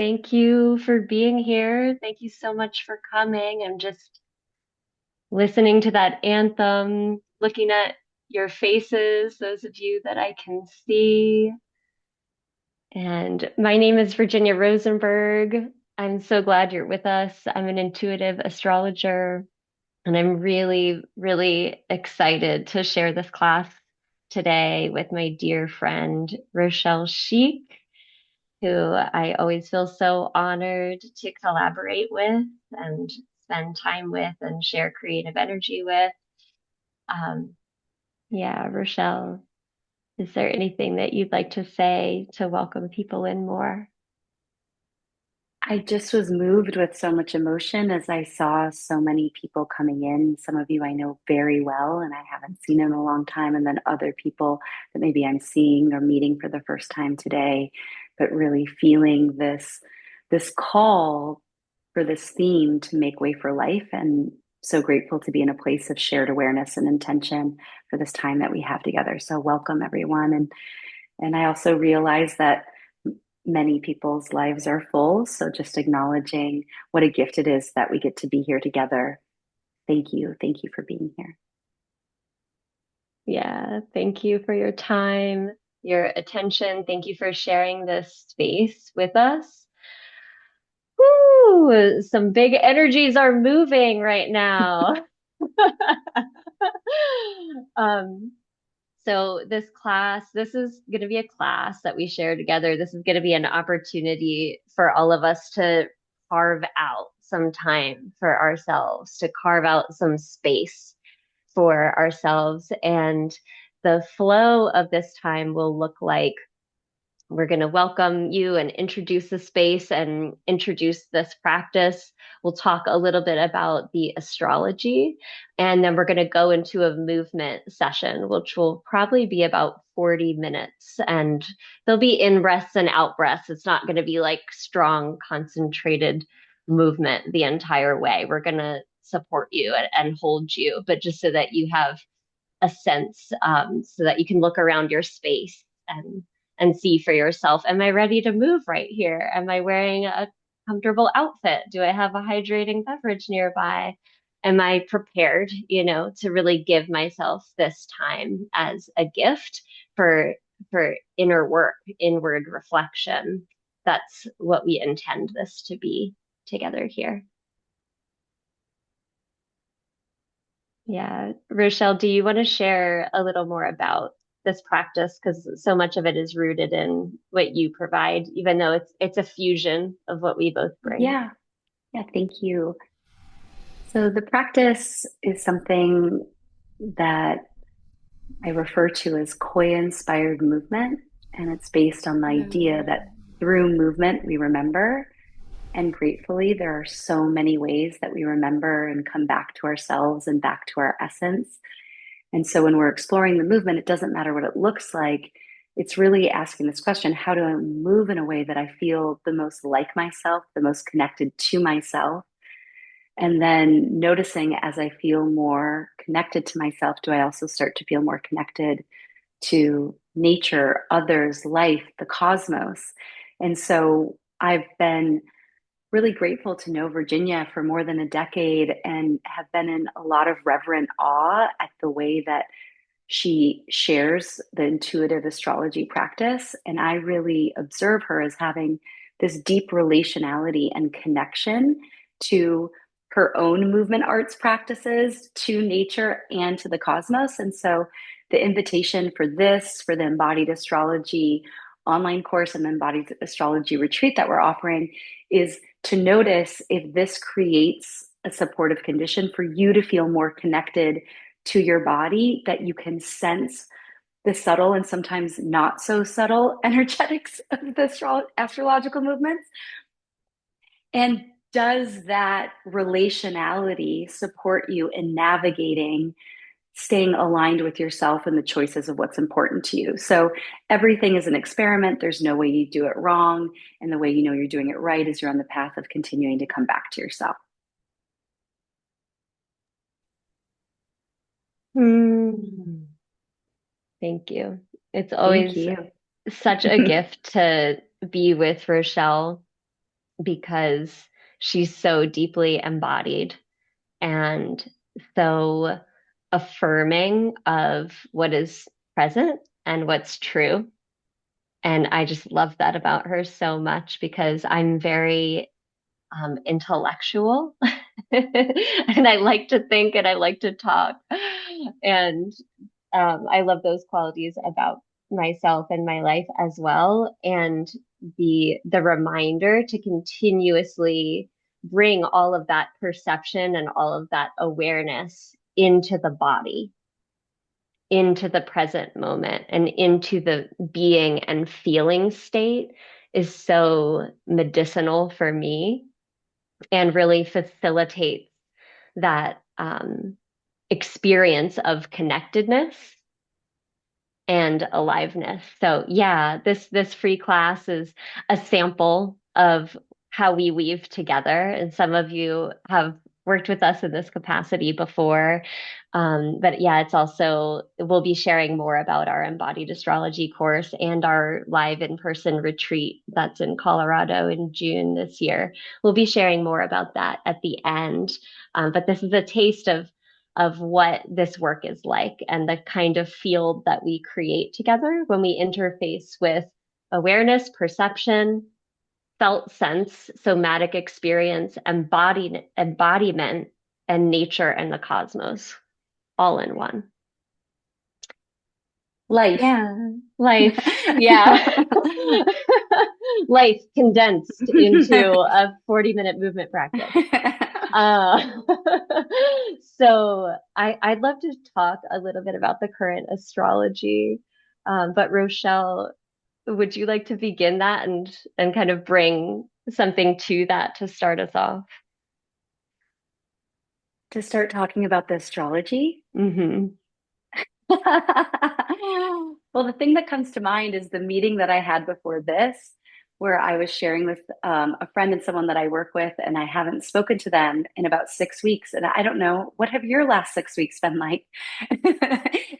Thank you for being here. Thank you so much for coming and just listening to that anthem, looking at your faces, those of you that I can see. And my name is Virginia Rosenberg. I'm so glad you're with us. I'm an intuitive astrologer, and I'm really, really excited to share this class today with my dear friend, Rochelle Sheik, who I always feel so honored to collaborate with and spend time with and share creative energy with. Um, yeah, Rochelle, is there anything that you'd like to say to welcome people in more? I just was moved with so much emotion as I saw so many people coming in. Some of you I know very well, and I haven't seen in a long time, and then other people that maybe I'm seeing or meeting for the first time today, but really feeling this call for this theme to make way for life, and so grateful to be in a place of shared awareness and intention for this time that we have together. So welcome everyone, and I also realize that many people's lives are full. So just acknowledging what a gift it is that we get to be here together. Thank you. Thank you for being here. Yeah, thank you for your time, your attention. Thank you for sharing this space with us. Woo, some big energies are moving right now. Um, so this is going to be a class that we share together. This is going to be an opportunity for all of us to carve out some time for ourselves, to carve out some space for ourselves. And the flow of this time will look like we're going to welcome you and introduce the space and introduce this practice. We'll talk a little bit about the astrology, and then we're going to go into a movement session, which will probably be about 40 minutes. And there'll be in breaths and out breaths. It's not going to be like strong, concentrated movement the entire way. We're going to support you and hold you, but just so that you have a sense, so that you can look around your space and see for yourself, am I ready to move right here? Am I wearing a comfortable outfit? Do I have a hydrating beverage nearby? Am I prepared, to really give myself this time as a gift for inner work, inward reflection? That's what we intend this to be together here. Yeah. Rochelle, do you want to share a little more about this practice? Because so much of it is rooted in what you provide, even though it's a fusion of what we both bring. Yeah, yeah, thank you. So the practice is something that I refer to as Qoya Inspired Movement, and it's based on the idea that through movement we remember. And gratefully, there are so many ways that we remember and come back to ourselves and back to our essence. And so when we're exploring the movement, it doesn't matter what it looks like. It's really asking this question: how do I move in a way that I feel the most like myself, the most connected to myself? And then noticing as I feel more connected to myself, do I also start to feel more connected to nature, others, life, the cosmos? And so I've been really grateful to know Virginia for more than a decade and have been in a lot of reverent awe at the way that she shares the intuitive astrology practice. And I really observe her as having this deep relationality and connection to her own movement arts practices, to nature, and to the cosmos. And so the invitation for this, for the embodied astrology online course and the embodied astrology retreat that we're offering, is to notice if this creates a supportive condition for you to feel more connected to your body, that you can sense the subtle and sometimes not so subtle energetics of the astrological movements. And does that relationality support you in navigating, staying aligned with yourself and the choices of what's important to you? So everything is an experiment. There's no way you do it wrong. And the way you know you're doing it right is you're on the path of continuing to come back to yourself. Hmm. Thank you. It's Thank always you. such a gift to be with Rochelle. because she's so deeply embodied and so affirming of what is present and what's true. And I just love that about her so much because I'm very intellectual and I like to think and I like to talk. And I love those qualities about myself and my life as well. And the reminder to continuously bring all of that perception and all of that awareness into the body, into the present moment, and into the being and feeling state is so medicinal for me and really facilitates that experience of connectedness and aliveness. So yeah, this free class is a sample of how we weave together. And some of you have worked with us in this capacity before. But yeah, it's also, we'll be sharing more about our embodied astrology course and our live in-person retreat that's in Colorado in June this year. We'll be sharing more about that at the end. But this is a taste of what this work is like and the kind of field that we create together when we interface with awareness, perception, felt sense, somatic experience, embodiment, and nature and the cosmos all in one. Life. Yeah, life. Yeah. Life condensed into a 40-minute movement practice. Uh, so I'd love to talk a little bit about the current astrology. But Rochelle, would you like to begin that and kind of bring something to that to start us off? To start talking about the astrology. Hmm. Well, the thing that comes to mind is the meeting that I had before this, where I was sharing with a friend and someone that I work with, and I haven't spoken to them in about 6 weeks. And I don't know, what have your last 6 weeks been like?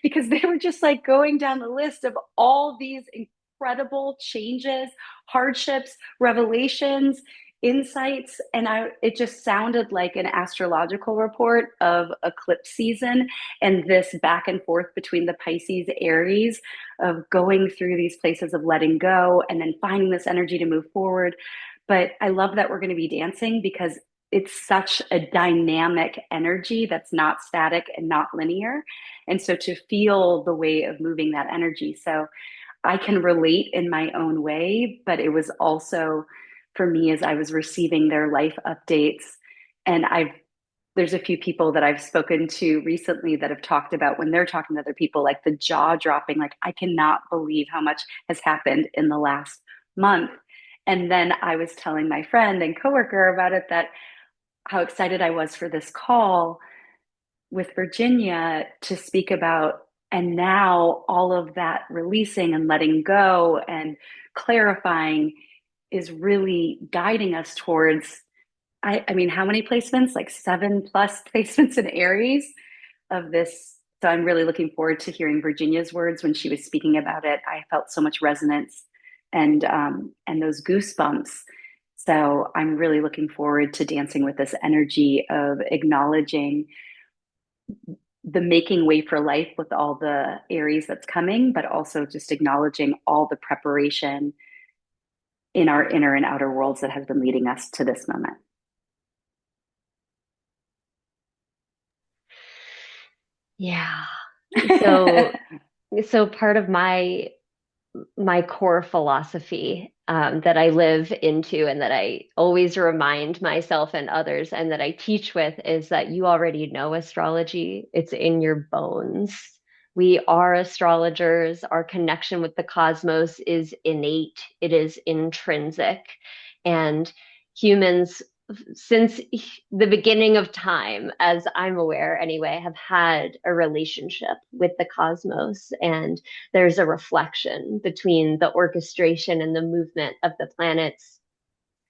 Because they were just like going down the list of all these incredible changes, hardships, revelations, insights, and it just sounded like an astrological report of eclipse season and this back and forth between the Pisces Aries of going through these places of letting go and then finding this energy to move forward. But I love that we're going to be dancing because it's such a dynamic energy that's not static and not linear. And so to feel the way of moving that energy. So I can relate in my own way, but it was also for me as I was receiving their life updates. And there's a few people that I've spoken to recently that have talked about when they're talking to other people, like the jaw dropping, like, I cannot believe how much has happened in the last month. And then I was telling my friend and coworker about it, that how excited I was for this call with Virginia to speak about. And now all of that releasing and letting go and clarifying is really guiding us towards, I mean, how many placements? Like 7+ placements in Aries of this. So I'm really looking forward to hearing Virginia's words when she was speaking about it. I felt so much resonance and those goosebumps. So I'm really looking forward to dancing with this energy of acknowledging the making way for life with all the Aries that's coming, but also just acknowledging all the preparation in our inner and outer worlds that has been leading us to this moment. Yeah. So so part of my core philosophy that I live into and that I always remind myself and others and that I teach with is that you already know astrology. It's in your bones. We are astrologers. Our connection with the cosmos is innate, it is intrinsic. And humans, since the beginning of time, as I'm aware anyway, have had a relationship with the cosmos. And there's a reflection between the orchestration and the movement of the planets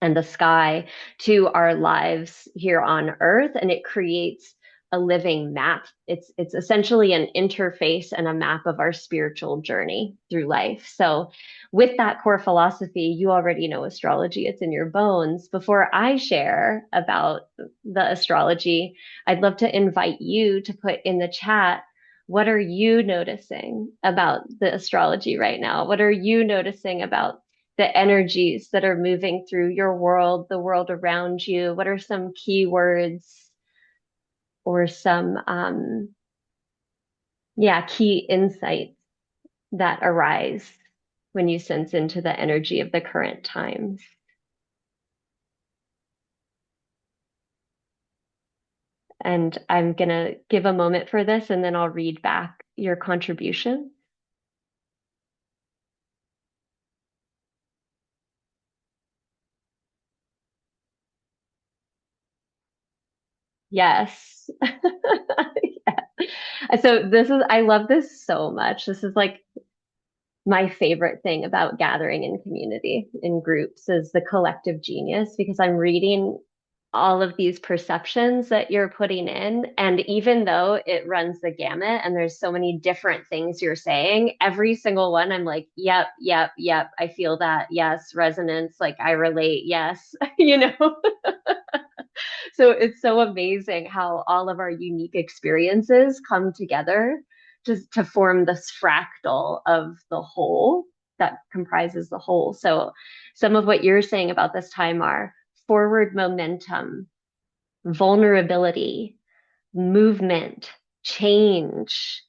and the sky to our lives here on Earth. And it creates a living map. It's essentially an interface and a map of our spiritual journey through life. So with that core philosophy, you already know astrology, it's in your bones. Before I share about the astrology, I'd love to invite you to put in the chat, what are you noticing about the astrology right now? What are you noticing about the energies that are moving through your world, the world around you? What are some keywords or some, key insights that arise when you sense into the energy of the current times? And I'm going to give a moment for this and then I'll read back your contribution. Yes. Yeah. So I love this so much. This is like my favorite thing about gathering in community in groups is the collective genius because I'm reading all of these perceptions that you're putting in. And even though it runs the gamut and there's so many different things you're saying, every single one, I'm like, yep, yep, yep. I feel that. Yes. Resonance. Like I relate. Yes. You know? So it's so amazing how all of our unique experiences come together just to form this fractal of the whole that comprises the whole. So some of what you're saying about this time are forward momentum, vulnerability, movement, change.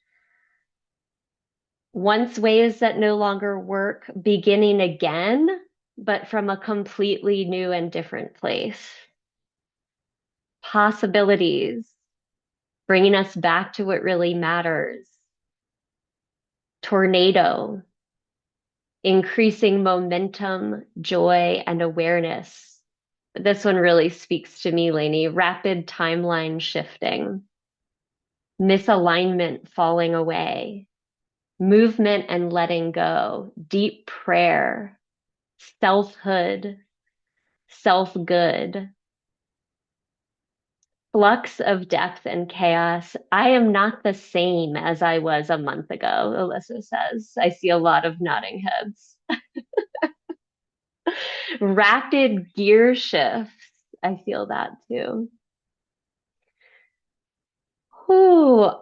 Once ways that no longer work, beginning again, but from a completely new and different place. Possibilities, bringing us back to what really matters. Tornado, increasing momentum, joy, and awareness. This one really speaks to me, Lainey. Rapid timeline shifting, misalignment falling away, movement and letting go, deep prayer, selfhood, self good, flux of depth and chaos. I am not the same as I was a month ago, Alyssa says. I see a lot of nodding heads. Rapid gear shifts. I feel that too. Ooh,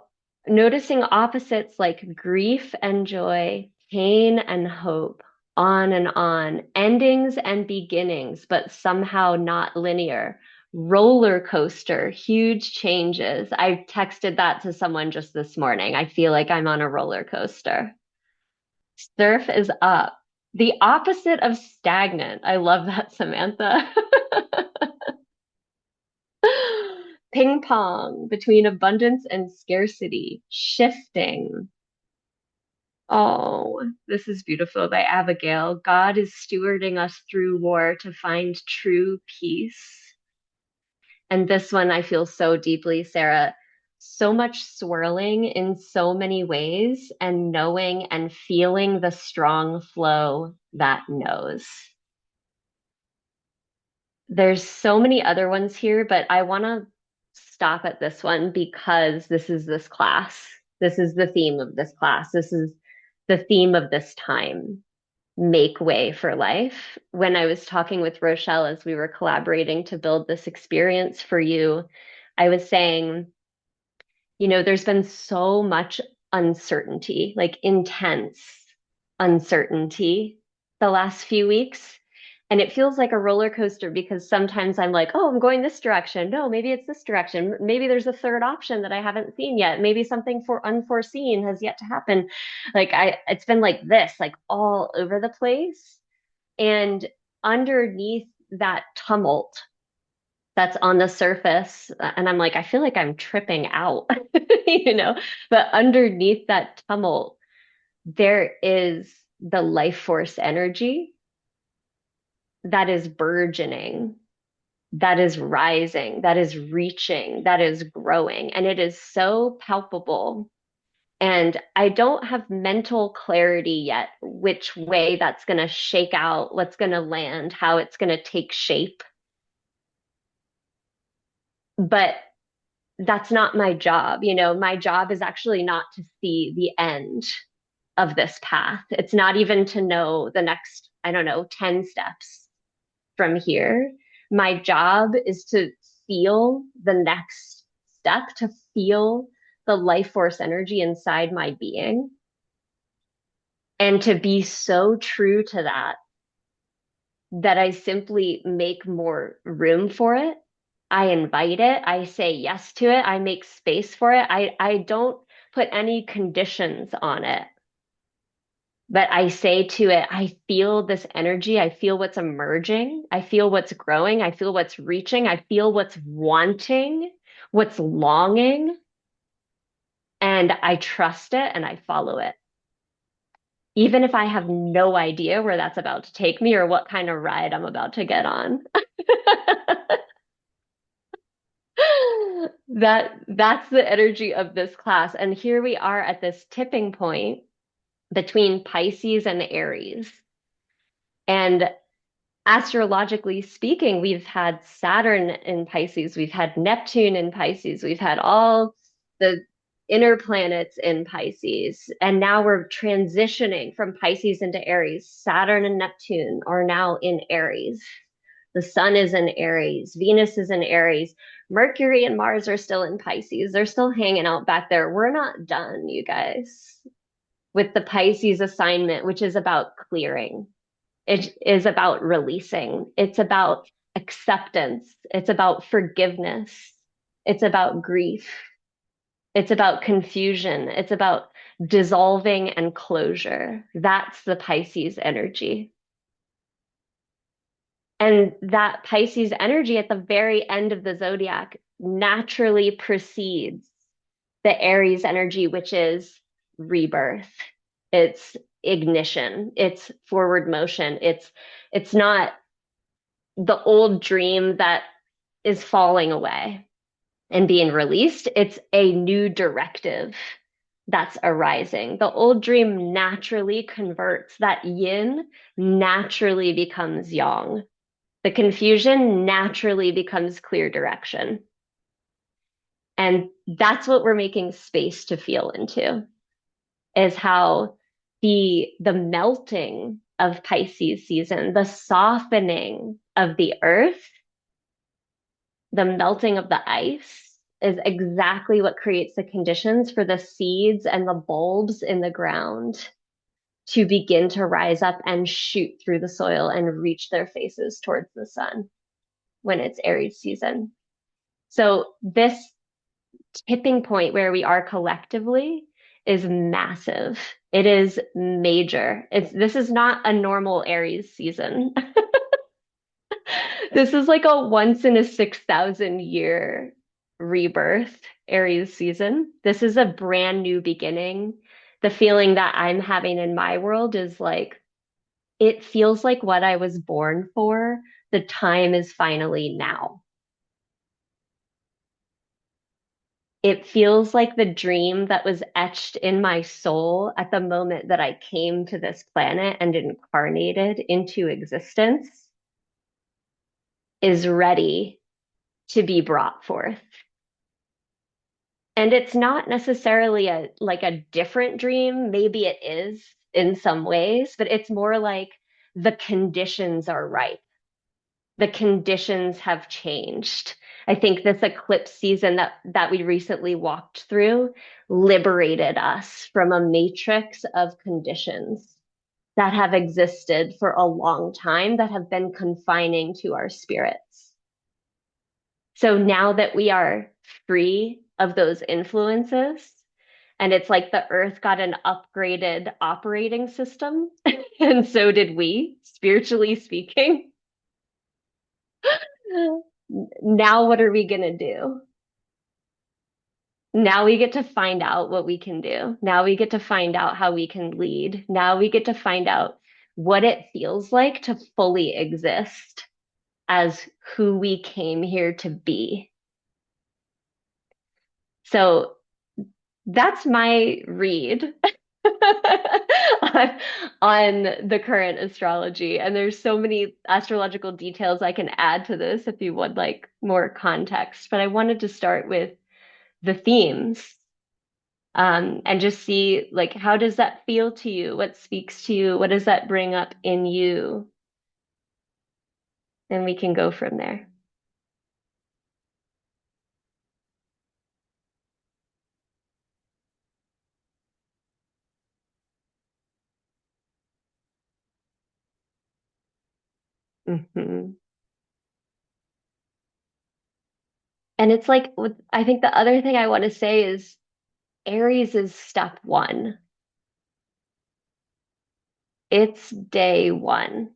noticing opposites like grief and joy, pain and hope, on and on, endings and beginnings, but somehow not linear. Roller coaster, huge changes. I texted that to someone just this morning. I feel like I'm on a roller coaster. Surf is up. The opposite of stagnant. I love that, Samantha. Ping pong between abundance and scarcity, shifting. Oh, this is beautiful by Abigail. God is stewarding us through war to find true peace. And this one I feel so deeply, Sarah. So much swirling in so many ways, and knowing and feeling the strong flow that knows. There's so many other ones here, but I want to stop at this one because this is this class. This is the theme of this class. This is the theme of this time. Make way for life. When I was talking with Rochelle as we were collaborating to build this experience for you, I was saying, there's been so much uncertainty, like intense uncertainty the last few weeks. And it feels like a roller coaster because sometimes I'm like, oh, I'm going this direction. No, maybe it's this direction. Maybe there's a third option that I haven't seen yet. Maybe something for unforeseen has yet to happen. It's been like this, like all over the place. And underneath that tumult that's on the surface, and I'm like, I feel like I'm tripping out, you know, but underneath that tumult, there is the life force energy that is burgeoning, that is rising, that is reaching, that is growing. And it is so palpable. And I don't have mental clarity yet, which way that's going to shake out, what's going to land, how it's going to take shape. But that's not my job. My job is actually not to see the end of this path. It's not even to know the next, I don't know, 10 steps from here. My job is to feel the next step, to feel the life force energy inside my being, and to be so true to that that I simply make more room for it. I invite it. I say yes to it. I make space for it. I don't put any conditions on it, but I say to it, I feel this energy. I feel what's emerging. I feel what's growing. I feel what's reaching. I feel what's wanting, what's longing. And I trust it and I follow it. Even if I have no idea where that's about to take me or what kind of ride I'm about to get on. That's the energy of this class. And here we are at this tipping point between Pisces and Aries. And astrologically speaking, we've had Saturn in Pisces, we've had Neptune in Pisces, we've had all the inner planets in Pisces. And now we're transitioning from Pisces into Aries. Saturn and Neptune are now in Aries. The sun is in Aries, Venus is in Aries, Mercury and Mars are still in Pisces. They're still hanging out back there. We're not done, you guys, with the Pisces assignment, which is about clearing. It is about releasing. It's about acceptance. It's about forgiveness. It's about grief. It's about confusion. It's about dissolving and closure. That's the Pisces energy. And that Pisces energy at the very end of the zodiac naturally precedes the Aries energy, which is rebirth. It's ignition. It's forward motion. It's not the old dream that is falling away and being released. It's a new directive that's arising. The old dream naturally converts. That yin naturally becomes yang. The confusion naturally becomes clear direction. And that's what we're making space to feel into, is how the melting of Pisces season, the softening of the earth, the melting of the ice is exactly what creates the conditions for the seeds and the bulbs in the ground to begin to rise up and shoot through the soil and reach their faces towards the sun when it's Aries season. So this tipping point where we are collectively is massive. It is major. This is not a normal Aries season. This is like a once in a 6,000 year rebirth Aries season. This is a brand new beginning. The feeling that I'm having in my world is like, it feels like what I was born for. The time is finally now. It feels like the dream that was etched in my soul at the moment that I came to this planet and incarnated into existence is ready to be brought forth. And it's not necessarily a different dream. Maybe it is in some ways, but it's more like the conditions are right. The conditions have changed. I think this eclipse season that we recently walked through liberated us from a matrix of conditions that have existed for a long time, that have been confining to our spirits. So now that we are free of those influences, and it's like the earth got an upgraded operating system, and so did we, spiritually speaking. Now, what are we going to do? Now we get to find out what we can do. Now we get to find out how we can lead. Now we get to find out what it feels like to fully exist as who we came here to be. So that's my read on, on the current astrology. And there's so many astrological details I can add to this if you would like more context. But I wanted to start with the themes, and just see like, how does that feel to you? What speaks to you? What does that bring up in you? And we can go from there. Hmm. And it's like, I think the other thing I want to say is Aries is step one. It's day one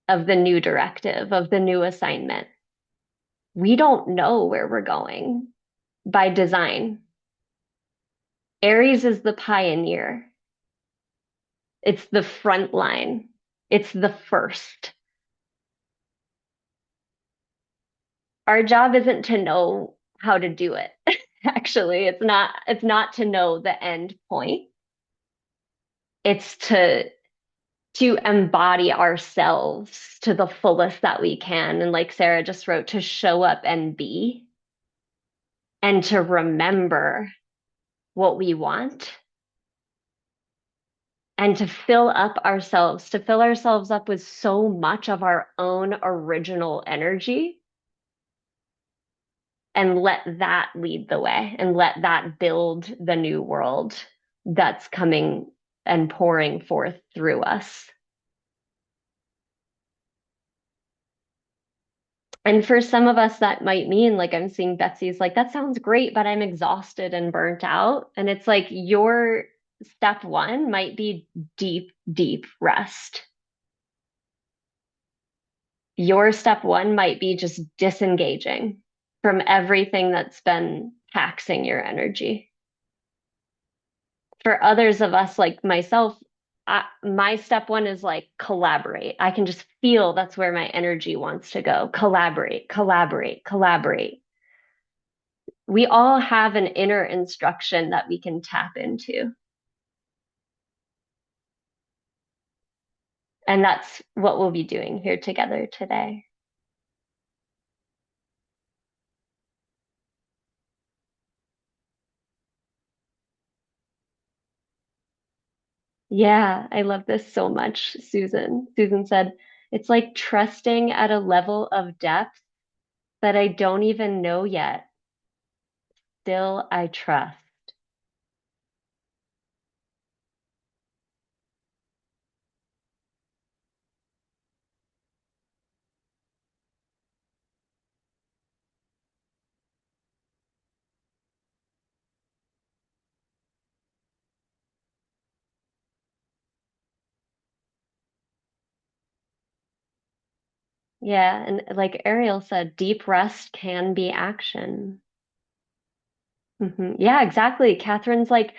of the new directive, of the new assignment. We don't know where we're going by design. Aries is the pioneer. It's the front line. It's the first. Our job isn't to know how to do it. Actually, it's not to know the end point. It's to embody ourselves to the fullest that we can. And like Sarah just wrote, to show up and be, and to remember what we want, and to fill ourselves up with so much of our own original energy, and let that lead the way, and let that build the new world that's coming and pouring forth through us. And for some of us, that might mean, like, I'm seeing Betsy's like, that sounds great, but I'm exhausted and burnt out. And it's like, your step one might be deep, deep rest. Your step one might be just disengaging from everything that's been taxing your energy. For others of us, like myself, my step one is like collaborate. I can just feel that's where my energy wants to go. Collaborate, collaborate, collaborate. We all have an inner instruction that we can tap into. And that's what we'll be doing here together today. Yeah, I love this so much, Susan. Susan said, it's like trusting at a level of depth that I don't even know yet. Still, I trust. Yeah, and like Ariel said, deep rest can be action. Yeah, exactly. Catherine's like,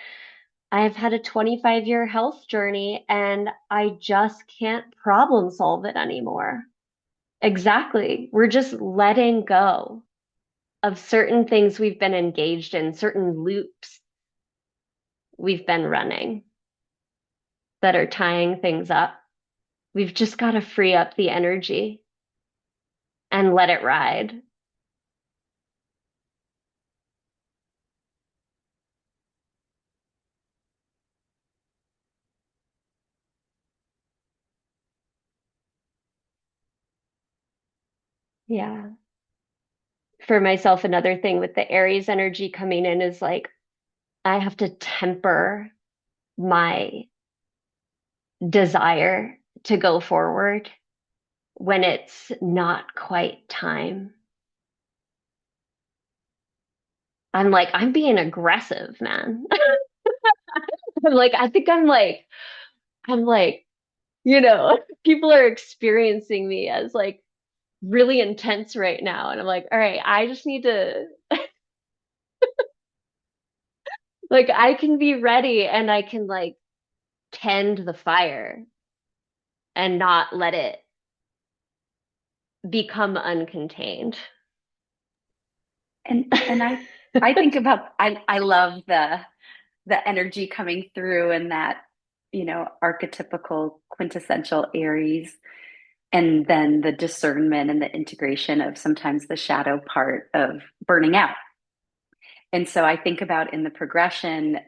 I've had a 25-year health journey and I just can't problem solve it anymore. Exactly. We're just letting go of certain things we've been engaged in, certain loops we've been running that are tying things up. We've just got to free up the energy and let it ride. Yeah. For myself, another thing with the Aries energy coming in is like, I have to temper my desire to go forward when it's not quite time. I'm like, I'm being aggressive, man. I'm like, I think I'm like, people are experiencing me as like really intense right now. And I'm like, all right, I just need to, like, I can be ready and I can like tend the fire and not let it become uncontained. And I think about I love the energy coming through and that, archetypical quintessential Aries, and then the discernment and the integration of sometimes the shadow part of burning out. And so I think about in the progression,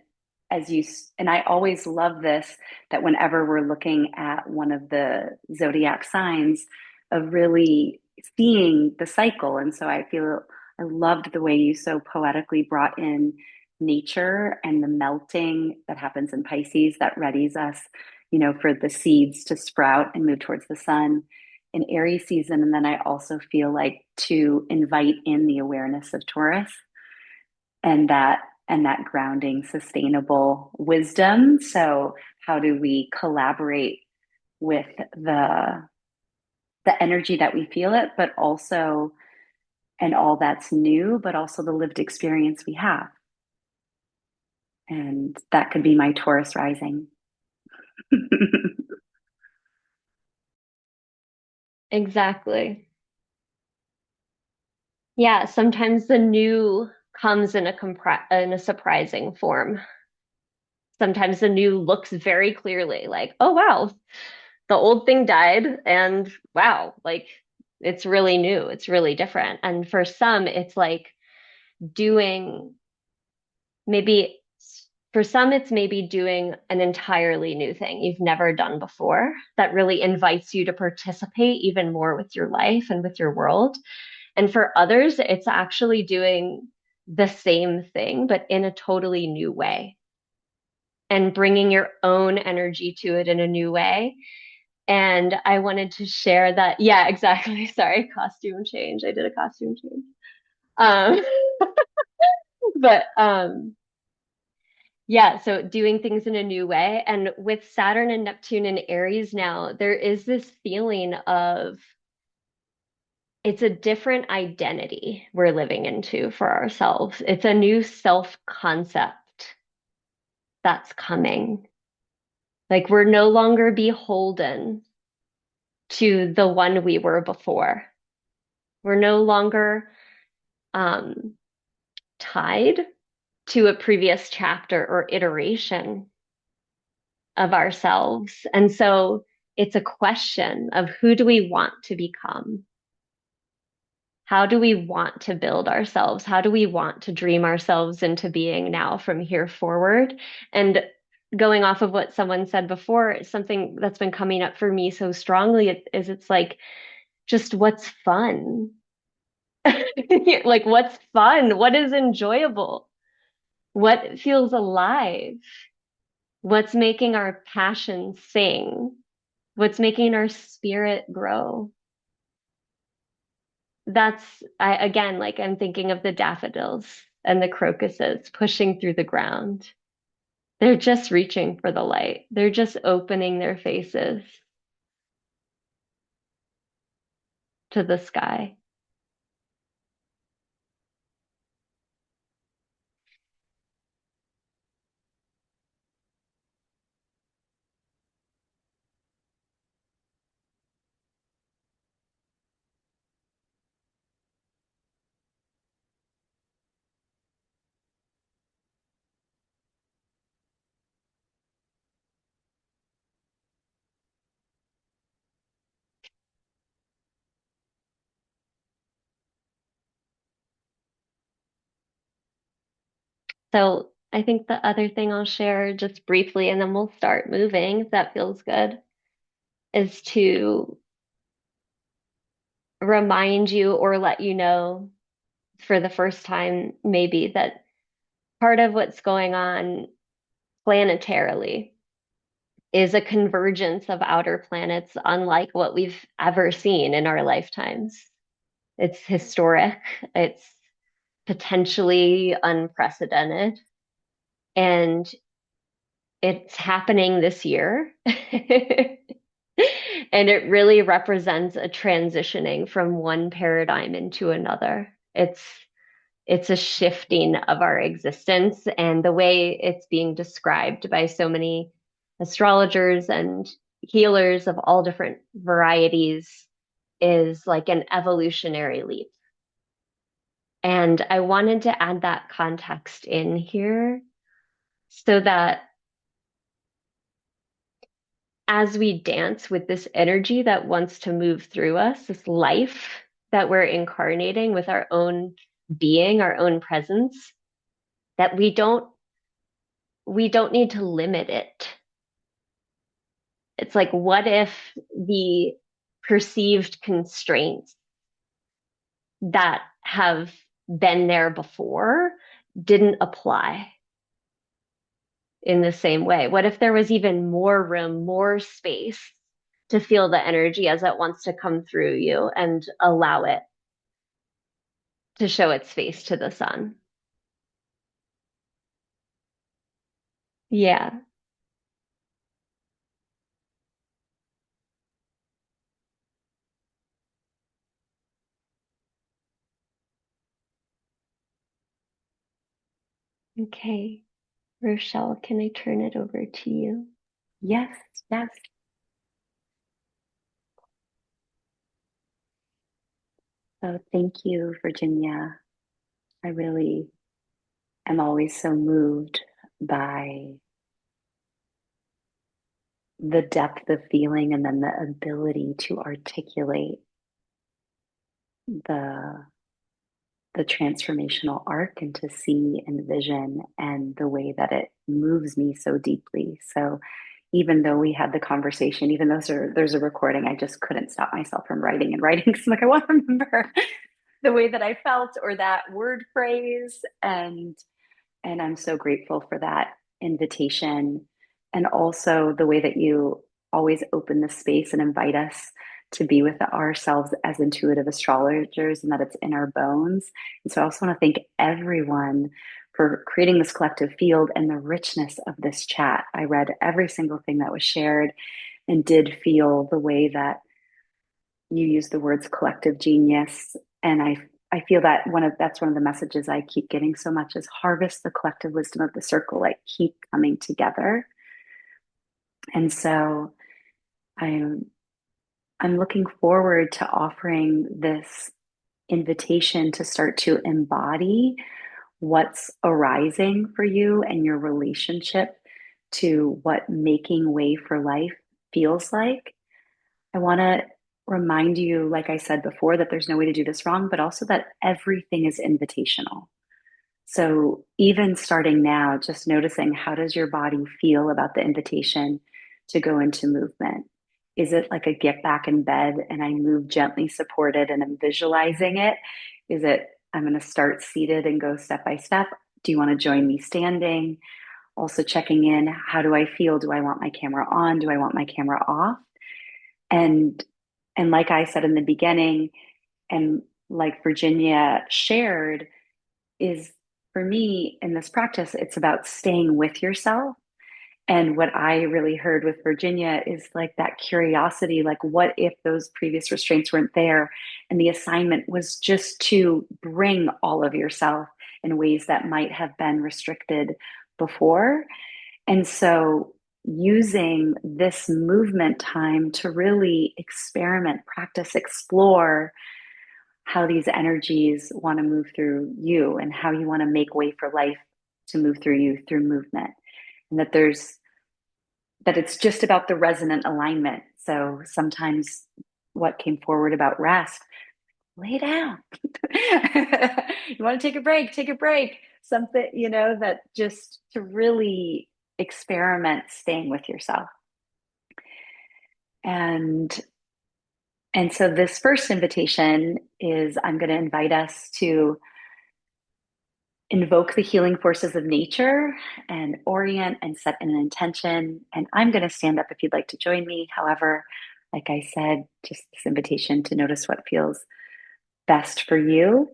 as you, and I always love this, that whenever we're looking at one of the zodiac signs, of really seeing the cycle. And so I feel I loved the way you so poetically brought in nature and the melting that happens in Pisces that readies us, for the seeds to sprout and move towards the sun in Aries season. And then I also feel like to invite in the awareness of Taurus and that grounding sustainable wisdom. So how do we collaborate with the energy that we feel it, but also and all that's new, but also the lived experience we have. And that could be my Taurus rising. Exactly. Yeah, sometimes the new comes in a surprising form. Sometimes the new looks very clearly like, oh wow, the old thing died and wow, like it's really new, it's really different. And for some, it's like doing maybe for some, it's maybe doing an entirely new thing you've never done before that really invites you to participate even more with your life and with your world. And for others, it's actually doing the same thing, but in a totally new way and bringing your own energy to it in a new way. And I wanted to share that. Yeah, exactly. Sorry, costume change. I did a costume change. Um, but yeah, so doing things in a new way. And with Saturn and Neptune in Aries now, there is this feeling of it's a different identity we're living into for ourselves. It's a new self concept that's coming. Like we're no longer beholden to the one we were before. We're no longer um, tied to a previous chapter or iteration of ourselves. And so it's a question of who do we want to become? How do we want to build ourselves? How do we want to dream ourselves into being now from here forward? And going off of what someone said before, something that's been coming up for me so strongly is it's like just what's fun? Like what's fun? What is enjoyable? What feels alive? What's making our passion sing? What's making our spirit grow? That's I again, like I'm thinking of the daffodils and the crocuses pushing through the ground. They're just reaching for the light. They're just opening their faces to the sky. So I think the other thing I'll share just briefly, and then we'll start moving if that feels good, is to remind you or let you know for the first time, maybe that part of what's going on planetarily is a convergence of outer planets unlike what we've ever seen in our lifetimes. It's historic, it's potentially unprecedented, and it's happening this year. And it really represents a transitioning from one paradigm into another. It's a shifting of our existence, and the way it's being described by so many astrologers and healers of all different varieties is like an evolutionary leap. And I wanted to add that context in here so that as we dance with this energy that wants to move through us, this life that we're incarnating with our own being, our own presence, that we don't need to limit it. It's like, what if the perceived constraints that have been there before didn't apply in the same way? What if there was even more room, more space to feel the energy as it wants to come through you and allow it to show its face to the sun? Yeah. Okay. Rochelle, can I turn it over to you? Yes, yes. So thank you, Virginia. I really am always so moved by the depth of feeling and then the ability to articulate the the transformational arc and to see and vision and the way that it moves me so deeply. So even though we had the conversation, even though there's a recording, I just couldn't stop myself from writing and writing because I'm like, I want to remember the way that I felt or that word phrase. And I'm so grateful for that invitation. And also the way that you always open the space and invite us to be with ourselves as intuitive astrologers and that it's in our bones. And so I also want to thank everyone for creating this collective field and the richness of this chat. I read every single thing that was shared and did feel the way that you use the words collective genius. And I feel that that's one of the messages I keep getting so much is harvest the collective wisdom of the circle, like keep coming together. And so I'm I'm looking forward to offering this invitation to start to embody what's arising for you and your relationship to what making way for life feels like. I want to remind you, like I said before, that there's no way to do this wrong, but also that everything is invitational. So even starting now, just noticing how does your body feel about the invitation to go into movement? Is it like a get back in bed and I move gently supported and I'm visualizing it? Is it I'm going to start seated and go step by step? Do you want to join me standing? Also checking in, how do I feel? Do I want my camera on? Do I want my camera off? And and like I said in the beginning, and like Virginia shared, is for me in this practice, it's about staying with yourself. And what I really heard with Virginia is like that curiosity, like, what if those previous restraints weren't there? And the assignment was just to bring all of yourself in ways that might have been restricted before. And so using this movement time to really experiment, practice, explore how these energies want to move through you and how you want to make way for life to move through you through movement. And that it's just about the resonant alignment. So sometimes what came forward about rest, lay down. You want to take a break. Something, that just to really experiment staying with yourself. And and so this first invitation is I'm going to invite us to invoke the healing forces of nature and orient and set an intention. And I'm going to stand up if you'd like to join me. However, like I said, just this invitation to notice what feels best for you.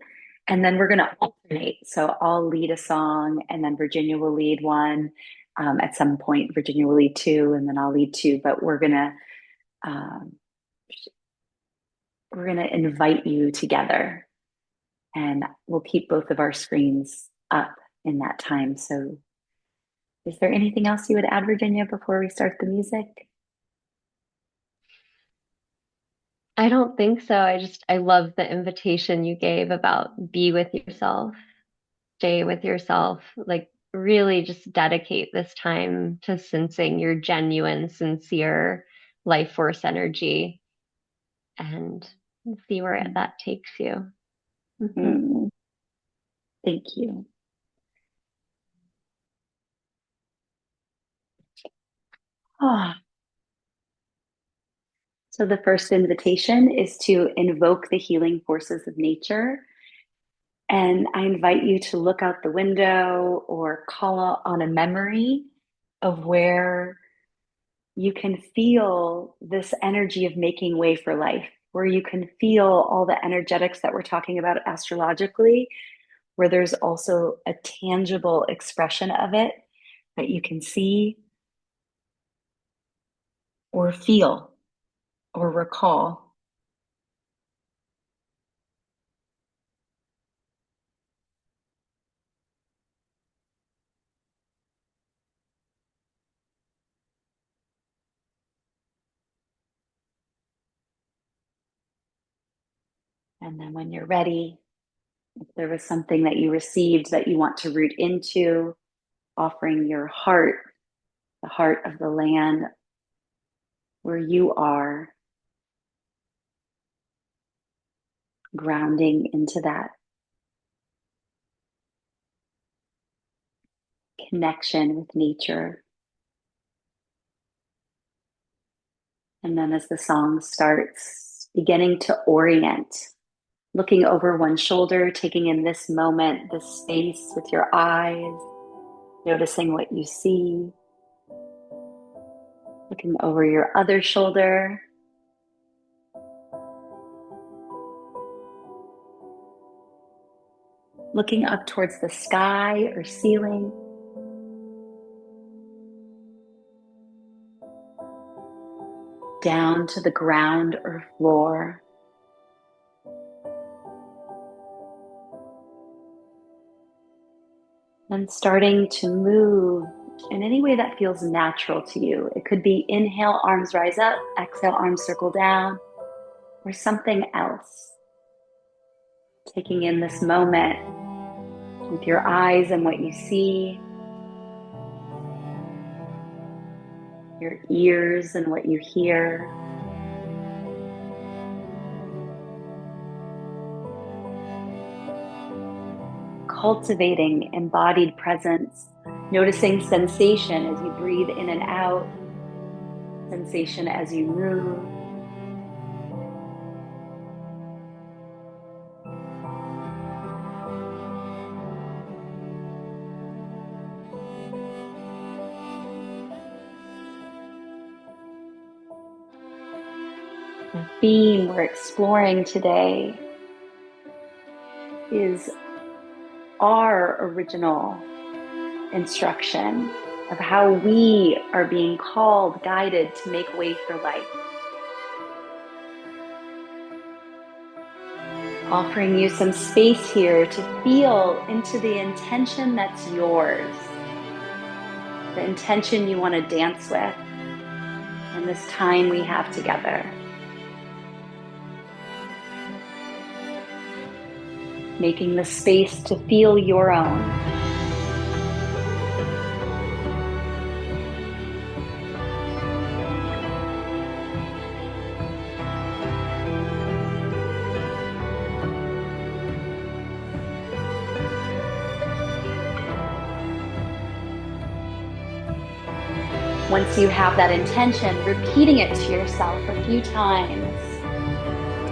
And then we're going to alternate. So I'll lead a song and then Virginia will lead one. At some point, Virginia will lead two and then I'll lead two. But um, we're gonna invite you together and we'll keep both of our screens up in that time. So is there anything else you would add, Virginia, before we start the music? I don't think so. I love the invitation you gave about be with yourself, stay with yourself, like really just dedicate this time to sensing your genuine, sincere life force energy and see where Mm. that takes you. Hmm. Mm, thank you. Oh. So the first invitation is to invoke the healing forces of nature. And I invite you to look out the window or call on a memory of where you can feel this energy of making way for life, where you can feel all the energetics that we're talking about astrologically, where there's also a tangible expression of it that you can see or feel or recall. And then when you're ready, if there was something that you received that you want to root into, offering your heart, the heart of the land where you are, grounding into that connection with nature. And then as the song starts, beginning to orient, looking over one shoulder, taking in this moment, this space with your eyes, noticing what you see, looking over your other shoulder, looking up towards the sky or ceiling, down to the ground or floor. And starting to move in any way that feels natural to you. It could be inhale, arms rise up, exhale, arms circle down, or something else. Taking in this moment with your eyes and what you see, your ears and what you hear. Cultivating embodied presence, noticing sensation as you breathe in and out, sensation as you move. The theme we're exploring today is our original instruction of how we are being called, guided to make way for life. Offering you some space here to feel into the intention that's yours, the intention you want to dance with in this time we have together. Making the space to feel your own. Once you have that intention, repeating it to yourself a few times.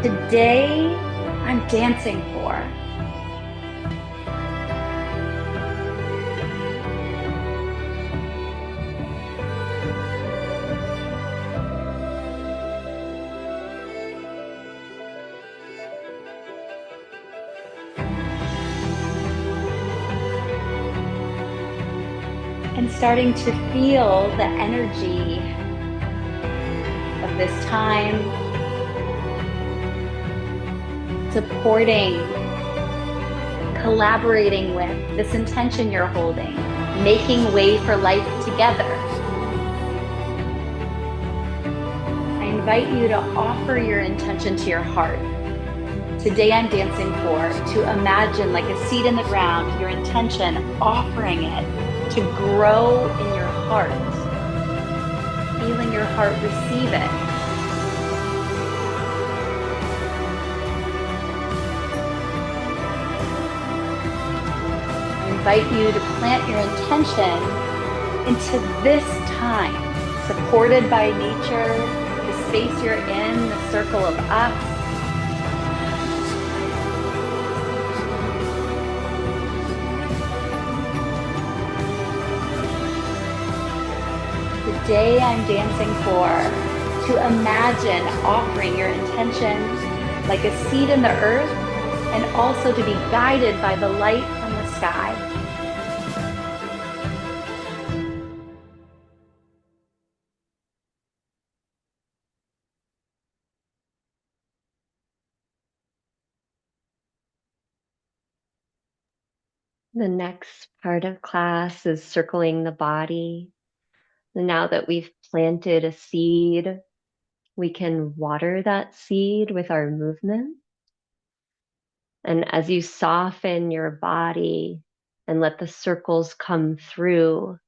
Today, I'm dancing for. And starting to feel the energy of this time, supporting, collaborating with this intention you're holding, making way for life together. I invite you to offer your intention to your heart. Today I'm dancing for, to imagine like a seed in the ground, your intention, offering it to grow in your heart, feeling your heart receive it. I invite you to plant your intention into this time, supported by nature, the space you're in, the circle of us. The day I'm dancing for, to imagine offering your intention like a seed in the earth, and also to be guided by the light from the sky. The next part of class is circling the body. And now that we've planted a seed, we can water that seed with our movement. And as you soften your body and let the circles come through,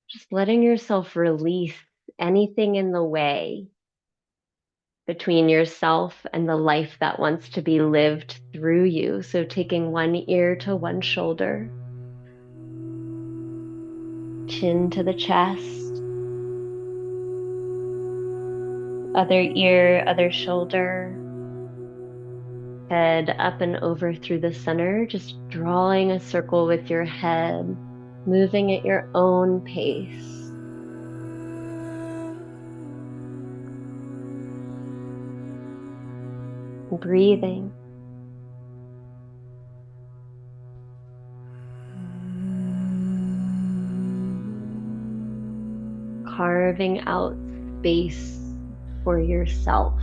just letting yourself release anything in the way between yourself and the life that wants to be lived through you. So taking one ear to one shoulder, chin to the chest, other ear, other shoulder, head up and over through the center, just drawing a circle with your head, moving at your own pace. Breathing. Carving out space for yourself.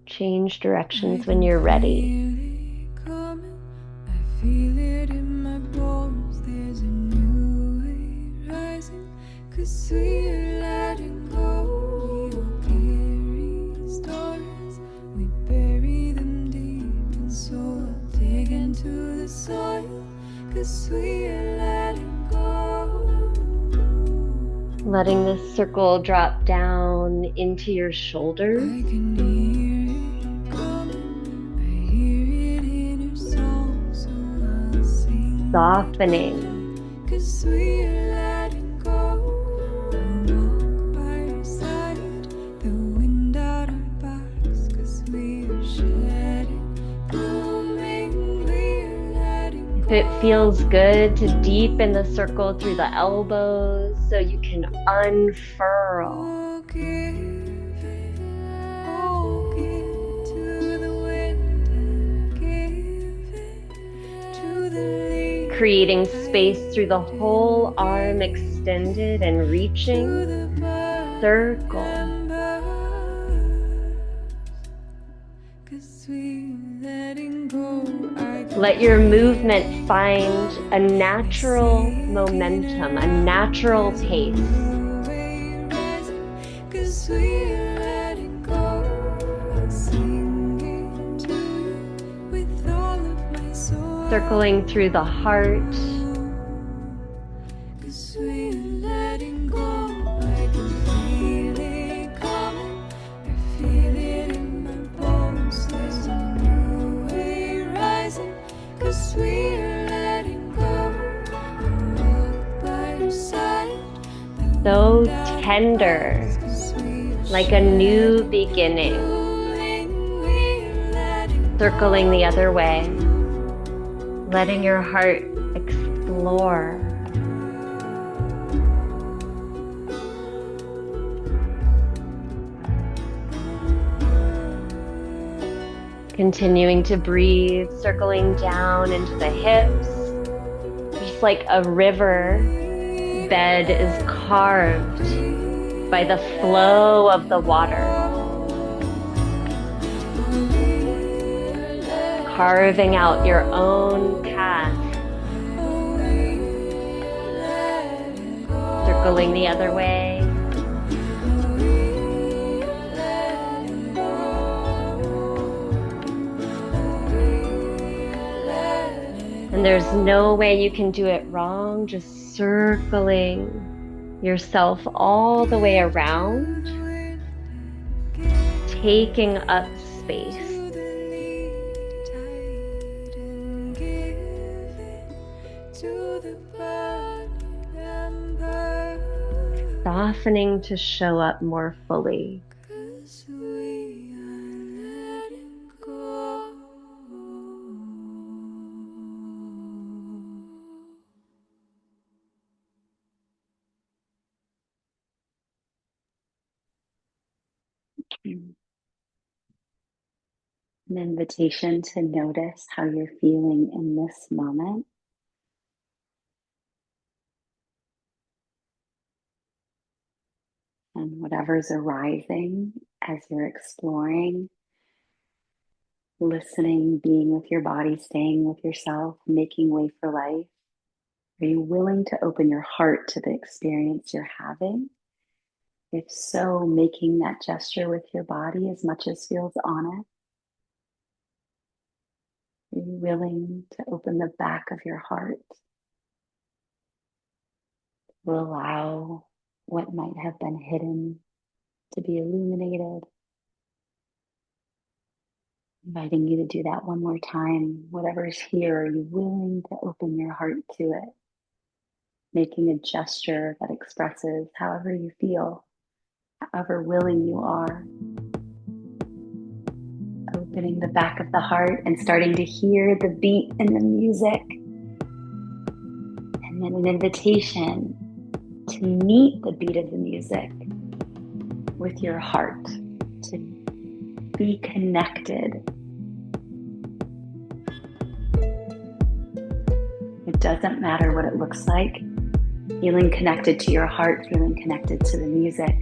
Change directions when you're ready. I feel it in my bones. There's a new way rising, 'cause we're letting go. We carry stories, we bury them deep, and so I'll dig into the soil, 'cause we're letting go. Letting this circle drop down into your shoulders. I can hear it coming, I hear it in your song, so I'll sing. Softening. 'Cause we're letting go. I walk by your side, the wind out our backs, 'cause we're shedding, blooming, we're letting go. If it feels good to deepen the circle through the elbows so you can unfurl. Oh, give it to the wind and give it to the leaves. Creating space through the whole arm extended and reaching. Circle. Let your movement find a natural momentum, a natural pace. Circling through the heart. So tender, like a new beginning. Circling the other way, letting your heart explore. Continuing to breathe, circling down into the hips, just like a river bed is carved by the flow of the water. Carving out your own path. Circling the other way. And there's no way you can do it wrong, just circling yourself all the way around, taking up space. softening to show up more fully. 'Cause we are letting go. An invitation to notice how you're feeling in this moment. And whatever's arising as you're exploring, listening, being with your body, staying with yourself, making way for life. Are you willing to open your heart to the experience you're having? If so, making that gesture with your body as much as feels honest. Are you willing to open the back of your heart to allow what might have been hidden to be illuminated? Inviting you to do that one more time. Whatever's here, are you willing to open your heart to it? Making a gesture that expresses however you feel, however willing you are. Opening the back of the heart and starting to hear the beat in the music. And then an invitation to meet the beat of the music with your heart, to be connected. It doesn't matter what it looks like. Feeling connected to your heart, feeling connected to the music.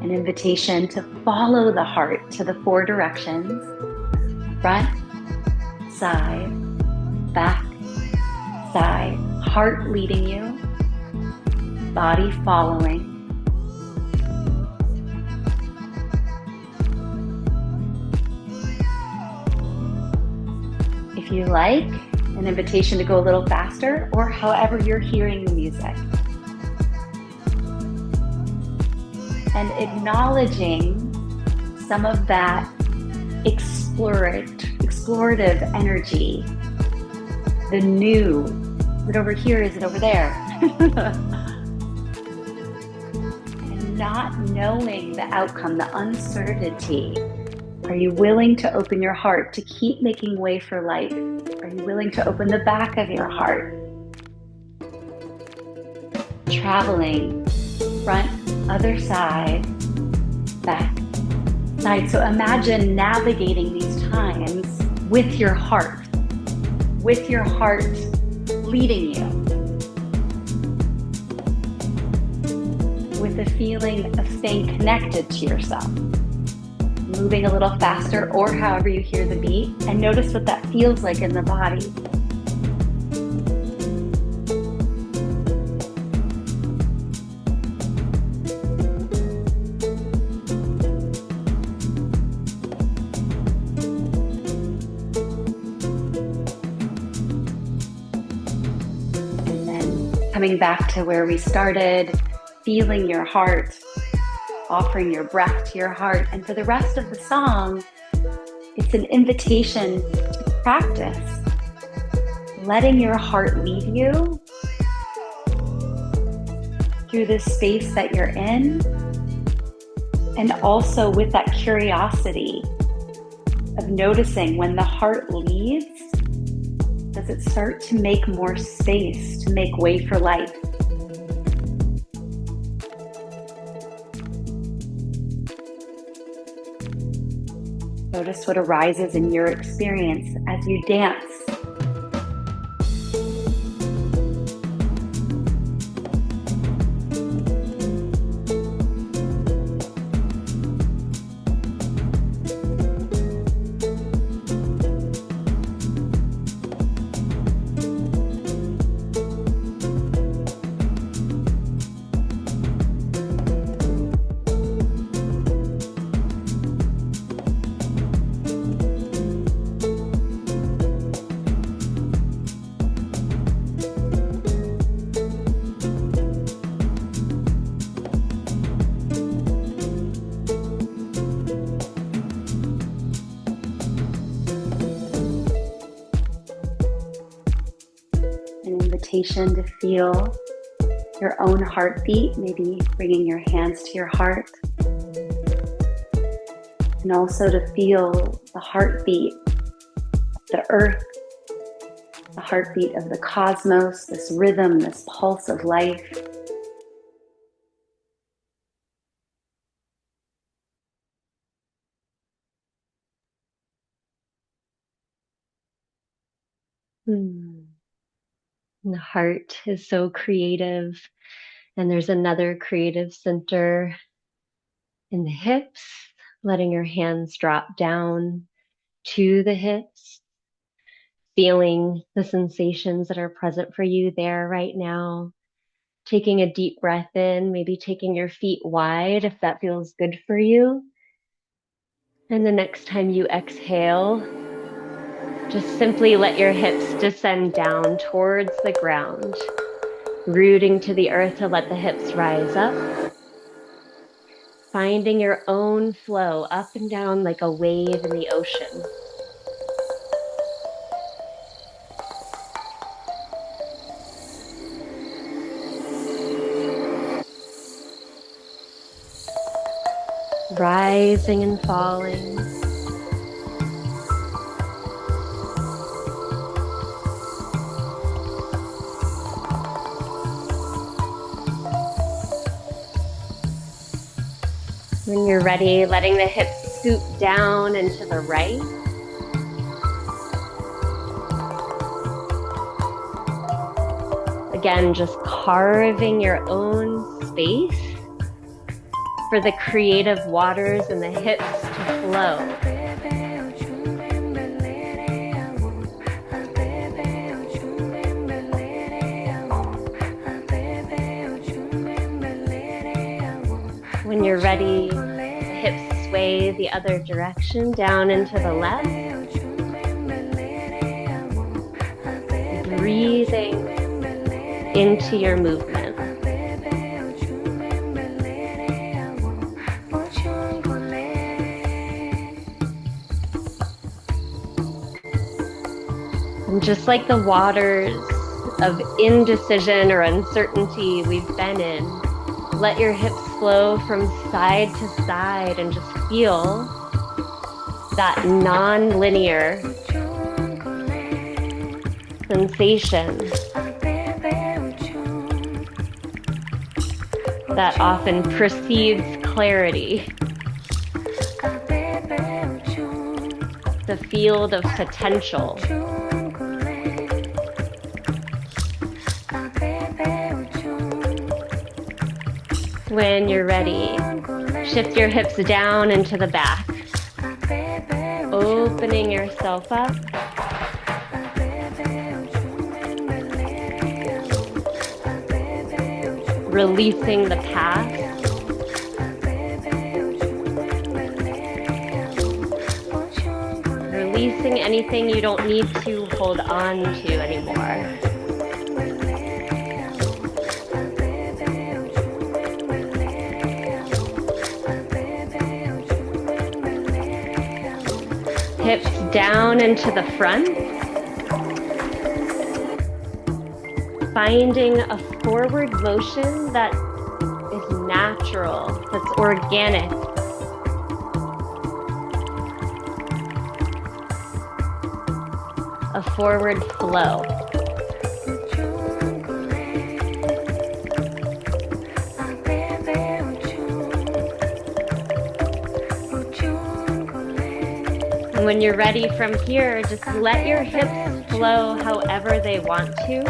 An invitation to follow the heart to the 4 directions: front, side, back, side. Heart leading you, body following. If you like, an invitation to go a little faster, or however you're hearing the music. And acknowledging some of that explorative energy, the new. Is it over here? Is it over there? And not knowing the outcome, the uncertainty. Are you willing to open your heart to keep making way for life? Are you willing to open the back of your heart? Traveling, front, other side, back, side. So imagine navigating these times with your heart leading you, with a feeling of staying connected to yourself. Moving a little faster, or however you hear the beat, and notice what that feels like in the body. And then coming back to where we started, feeling your heart, offering your breath to your heart. And for the rest of the song, it's an invitation to practice letting your heart lead you through this space that you're in, and also with that curiosity of noticing when the heart leads, does it start to make more space to make way for life? Notice what arises in your experience as you dance. invitation to feel your own heartbeat, maybe bringing your hands to your heart. And also to feel the heartbeat of the earth, the heartbeat of the cosmos, this rhythm, this pulse of life. The heart is so creative, and there's another creative center in the hips, letting your hands drop down to the hips, feeling the sensations that are present for you there right now. Taking a deep breath in, maybe taking your feet wide if that feels good for you. And the next time you exhale, just simply let your hips descend down towards the ground, rooting to the earth to let the hips rise up. Finding your own flow up and down like a wave in the ocean. Rising and falling. When you're ready, letting the hips scoop down and to the right. Again, just carving your own space for the creative waters and the hips to flow. When you're ready, the hips sway the other direction, down into the left. Breathing into your movement. And just like the waters of indecision or uncertainty we've been in, let your hips flow from side to side and just feel that non-linear sensation that often precedes clarity. The field of potential. When you're ready, shift your hips down into the back, opening yourself up. Releasing the past. Releasing anything you don't need to hold on to anymore. Hips down into the front. Finding a forward motion that is natural, that's organic. A forward flow. And when you're ready from here, just let your hips flow however they want to.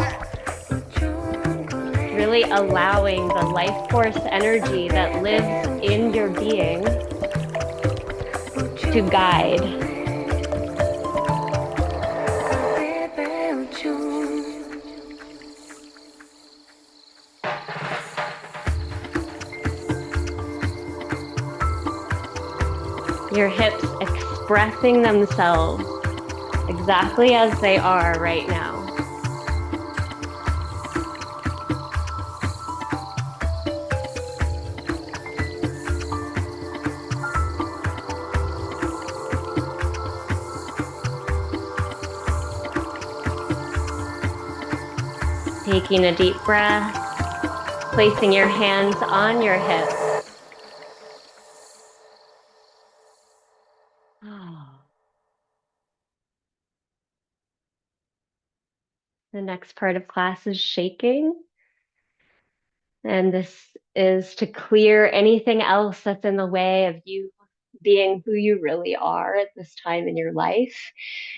Really allowing the life force energy that lives in your being to guide. Your hips expressing themselves exactly as they are right now. Taking a deep breath, placing your hands on your hips. The next part of class is shaking. And this is to clear anything else that's in the way of you being who you really are at this time in your life.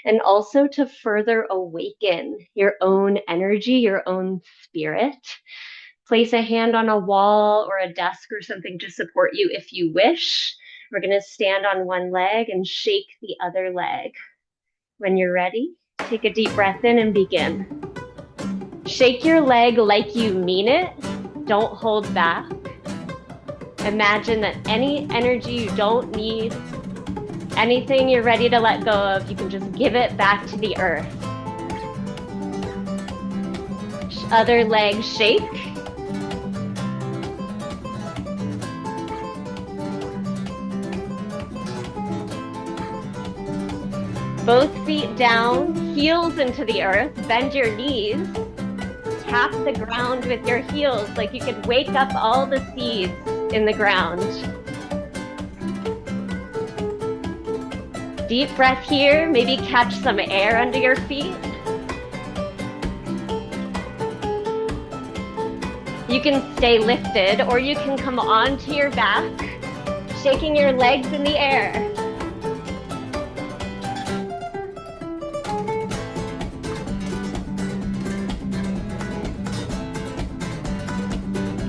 And also to further awaken your own energy, your own spirit. Place a hand on a wall or a desk or something to support you if you wish. We're going to stand on one leg and shake the other leg. When you're ready, take a deep breath in and begin. Shake your leg like you mean it. Don't hold back. Imagine that any energy you don't need, anything you're ready to let go of, you can just give it back to the earth. Other leg shake. Both feet down, heels into the earth, bend your knees. Tap the ground with your heels like you could wake up all the seeds in the ground. Deep breath here, maybe catch some air under your feet. You can stay lifted or you can come onto your back, shaking your legs in the air.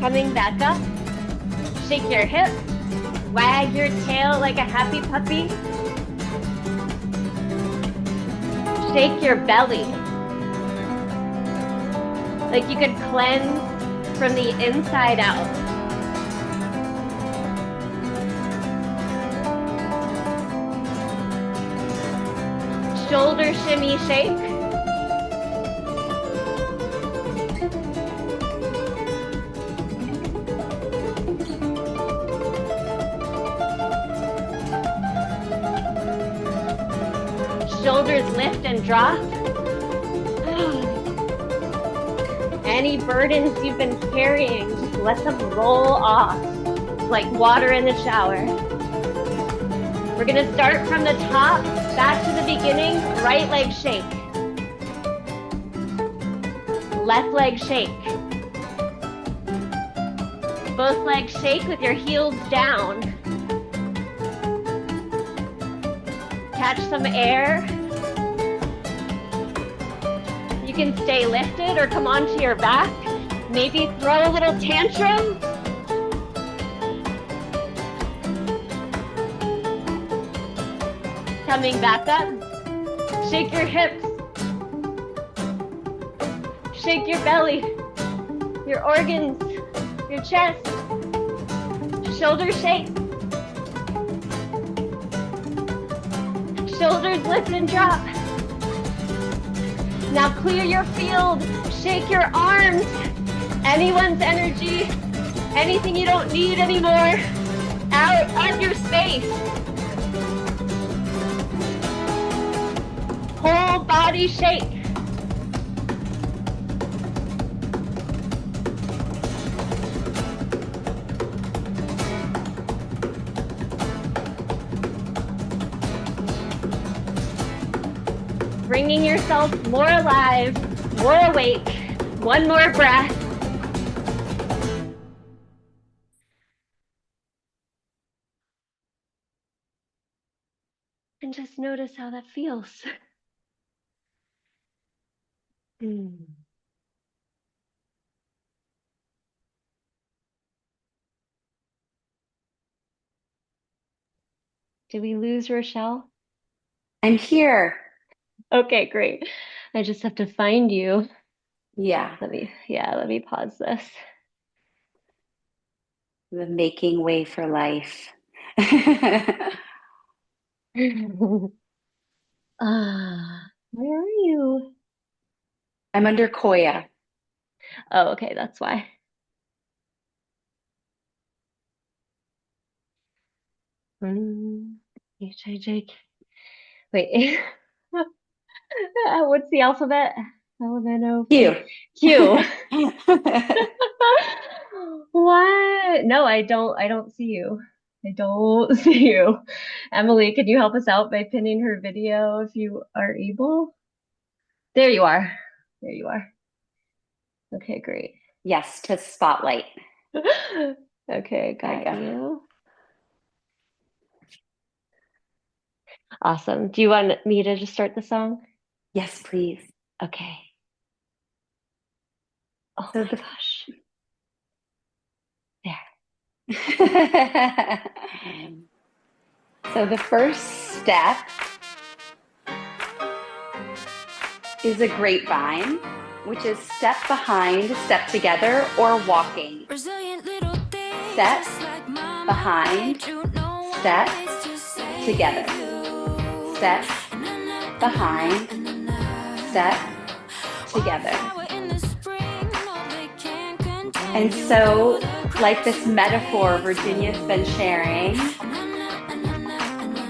Coming back up, shake your hips, wag your tail like a happy puppy. Shake your belly, like you could cleanse from the inside out. Shoulder shimmy shake. Shoulders lift and drop. Any burdens you've been carrying, just let them roll off like water in the shower. We're gonna start from the top, back to the beginning, right leg shake. Left leg shake. Both legs shake with your heels down. Catch some air. You can stay lifted or come onto your back. Maybe throw a little tantrum. Coming back up. Shake your hips. Shake your belly, your organs, your chest. Shoulders shake. Shoulders lift and drop. Now clear your field, shake your arms, anyone's energy, anything you don't need anymore, out of your space. Whole body shake. Bringing yourself more alive, more awake. One more breath. And just notice how that feels. Did we lose Rochelle? I'm here. Okay, great. I just have to find you. Yeah. Let me pause this. The making way for life. Where are you? I'm under Qoya. Oh, okay, that's why. HIJ. Wait. What's the alphabet? You. Q. What? No, I don't see you. I don't see you. Emily, could you help us out by pinning her video if you are able? There you are. There you are. Okay, great. Yes, to spotlight. Okay, There you got go. you. Awesome. Do you want me to just start the song? Yes, please. Okay. Oh So my gosh. There. so the first step is a grapevine, which is step behind, step together, or walking. Step behind, step together. Step behind, step together. And so, like this metaphor Virginia's been sharing,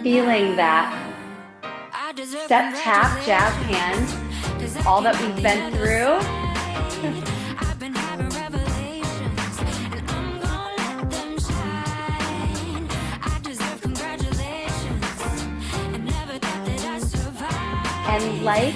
feeling that step, tap, jazz hands, all that we've been through. And like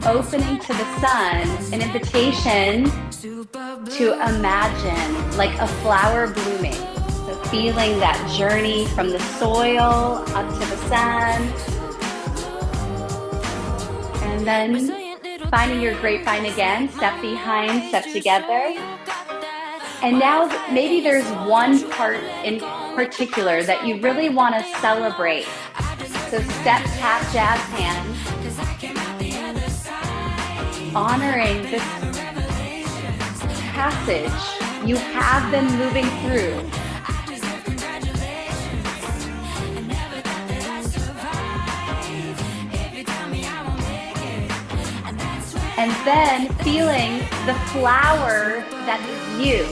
opening to the sun, an invitation to imagine like a flower blooming. So feeling that journey from the soil up to the sun. And then finding your grapevine again, step behind, step together. And now maybe there's one part in particular that you really want to celebrate. So step, tap, jazz hands, honoring this passage you have been moving through. And then feeling the flower that is you.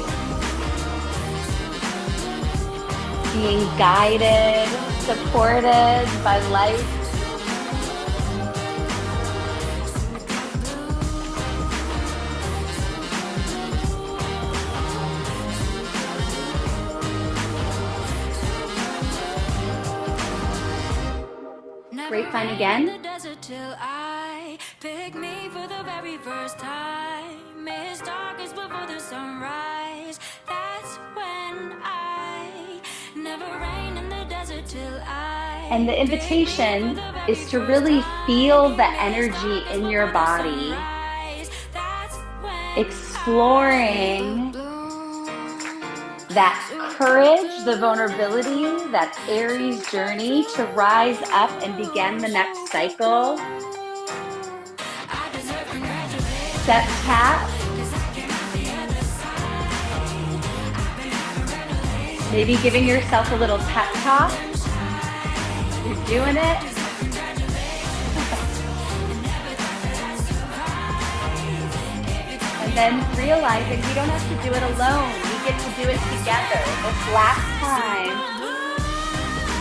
Being guided, supported by life. Grapevine again. Pick me for the very first time. It's darkest before the sunrise. That's when I never rain in the desert till I. And the invitation is to really feel the energy in your body, exploring that courage, the vulnerability, that Aries journey to rise up and begin the next cycle. Step, tap. Maybe giving yourself a little pep talk. You're doing it. And then realizing we don't have to do it alone. We get to do it together. This last time,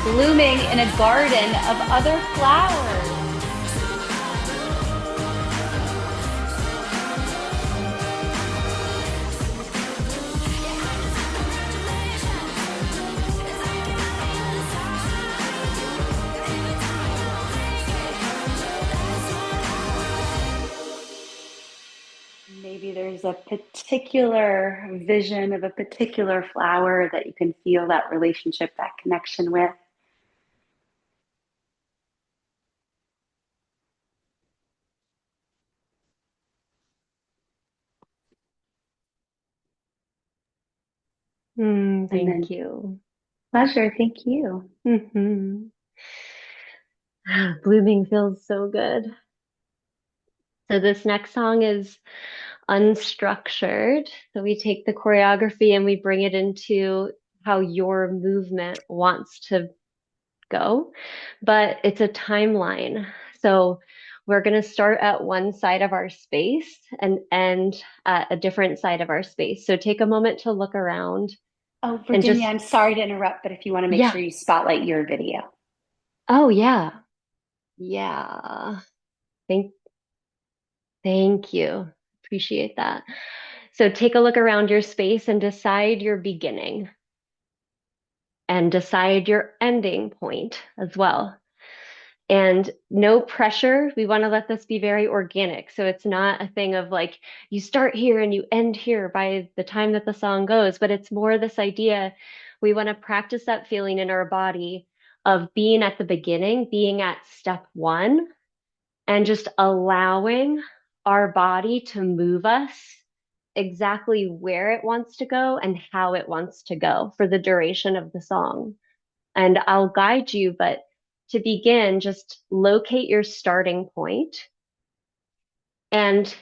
blooming in a garden of other flowers. Maybe there's a particular vision of a particular flower that you can feel that relationship, that connection with. Thank you. Pleasure. Thank you. Blooming feels so good. So this next song is unstructured. So we take the choreography and we bring it into how your movement wants to go, but it's a timeline. So we're going to start at one side of our space and end at a different side of our space. So take a moment to look around. Oh, Virginia, I'm sorry to interrupt, but if you want to make sure you spotlight your video. Oh, yeah. Yeah. Thank you. Appreciate that. So take a look around your space and decide your beginning and decide your ending point as well. And no pressure. We want to let this be very organic. So it's not a thing of like you start here and you end here by the time that the song goes, but it's more this idea we want to practice that feeling in our body of being at the beginning, being at step one, and just allowing our body to move us exactly where it wants to go and how it wants to go for the duration of the song. And I'll guide you, but to begin, just locate your starting point and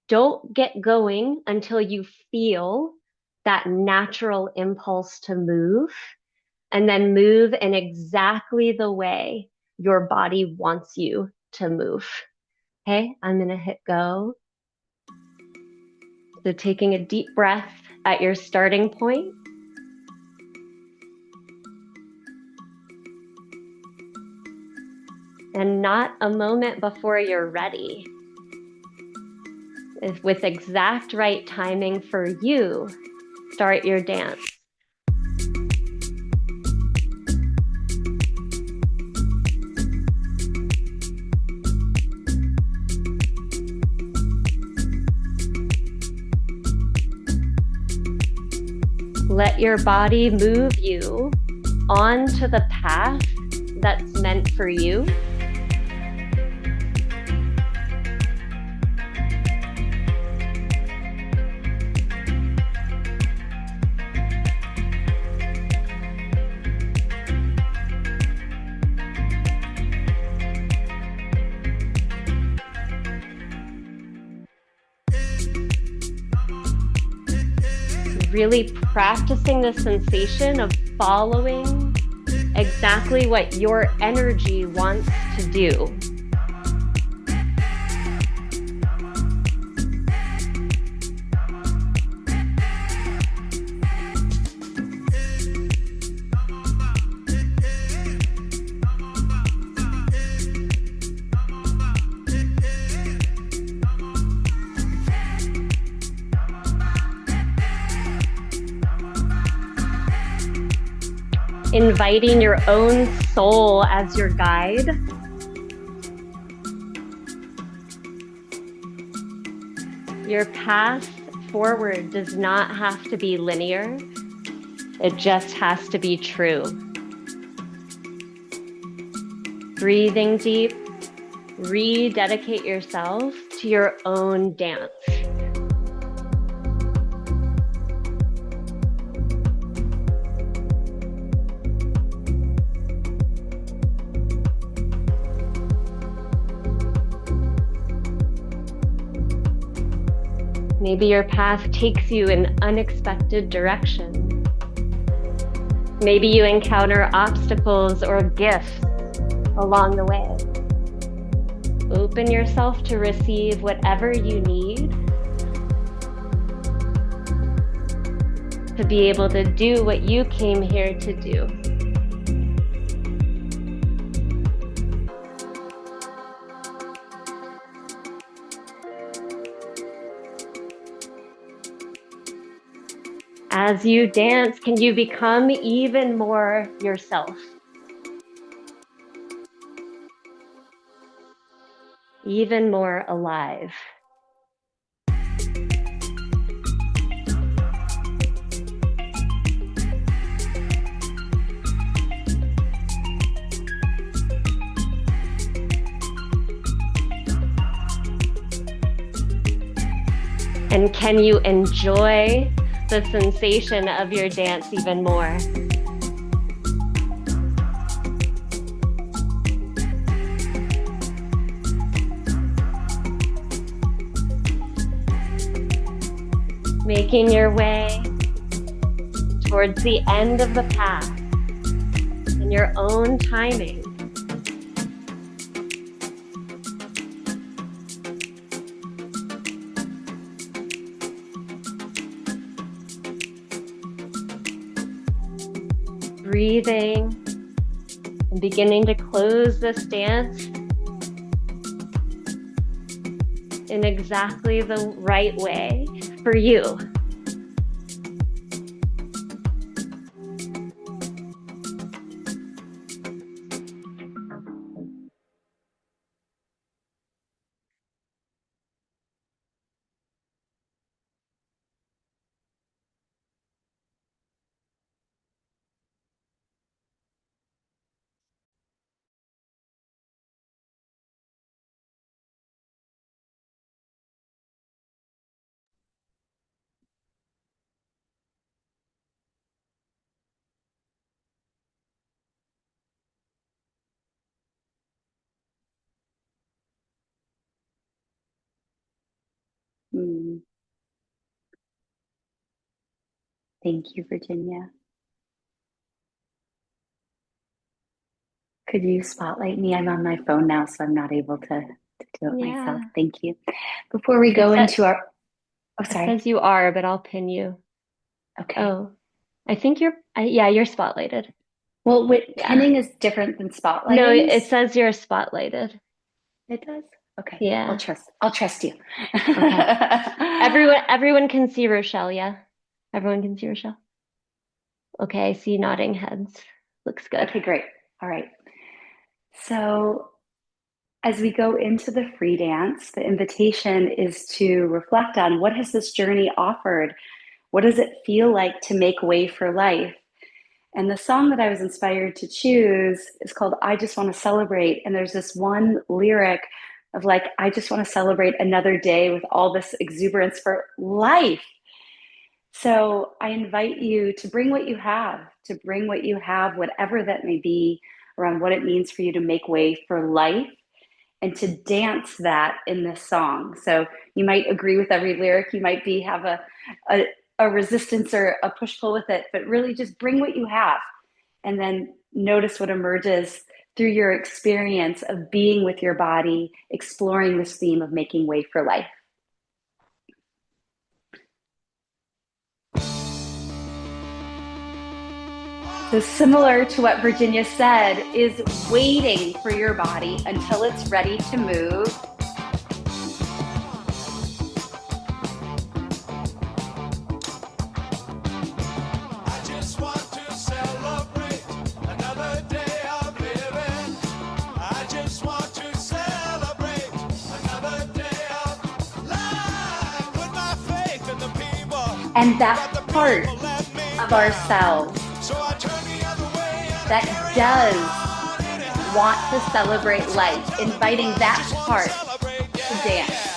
don't get going until you feel that natural impulse to move, and then move in exactly the way your body wants you to move. Okay, I'm going to hit go. So taking a deep breath at your starting point. And not a moment before you're ready. With exact right timing for you, start your dance. Let your body move you onto the path that's meant for you. Really practicing the sensation of following exactly what your energy wants to do. Inviting your own soul as your guide. Your path forward does not have to be linear. It just has to be true. Breathing deep, rededicate yourself to your own dance. Maybe your path takes you in unexpected direction. Maybe you encounter obstacles or gifts along the way. Open yourself to receive whatever you need to be able to do what you came here to do. As you dance, can you become even more yourself? Even more alive. And can you enjoy the sensation of your dance even more? Making your way towards the end of the path in your own timing. Breathing and beginning to close this dance in exactly the right way for you. Mm. Thank you, Virginia. Could you spotlight me? I'm on my phone now, so I'm not able to do it myself. Yeah. Thank you. Before we go into our, oh, It sorry. says you are, but I'll pin you. Okay. Oh, I think you're spotlighted. Well, Yeah. pinning is different than spotlighting. No, it says you're spotlighted. It does? Okay. Yeah. I'll trust you. Okay. Everyone can see Rochelle, yeah? Everyone can see Rochelle. Okay, I see nodding heads. Looks good. Okay, great. All right. So as we go into the free dance, the invitation is to reflect on what has this journey offered? What does it feel like to make way for life? And the song that I was inspired to choose is called I Just Want to Celebrate. And there's this one lyric of like, I just want to celebrate another day with all this exuberance for life. So I invite you to bring what you have, whatever that may be, around what it means for you to make way for life and to dance that in this song. So you might agree with every lyric, you might have a resistance or a push-pull with it, but really just bring what you have and then notice what emerges through your experience of being with your body, exploring this theme of making way for life. So similar to what Virginia said, is waiting for your body until it's ready to move. I just want to celebrate another day of living. I just want to celebrate another day of life. Put my faith in the people. And that part of ourselves that does want to celebrate life, inviting that part to dance.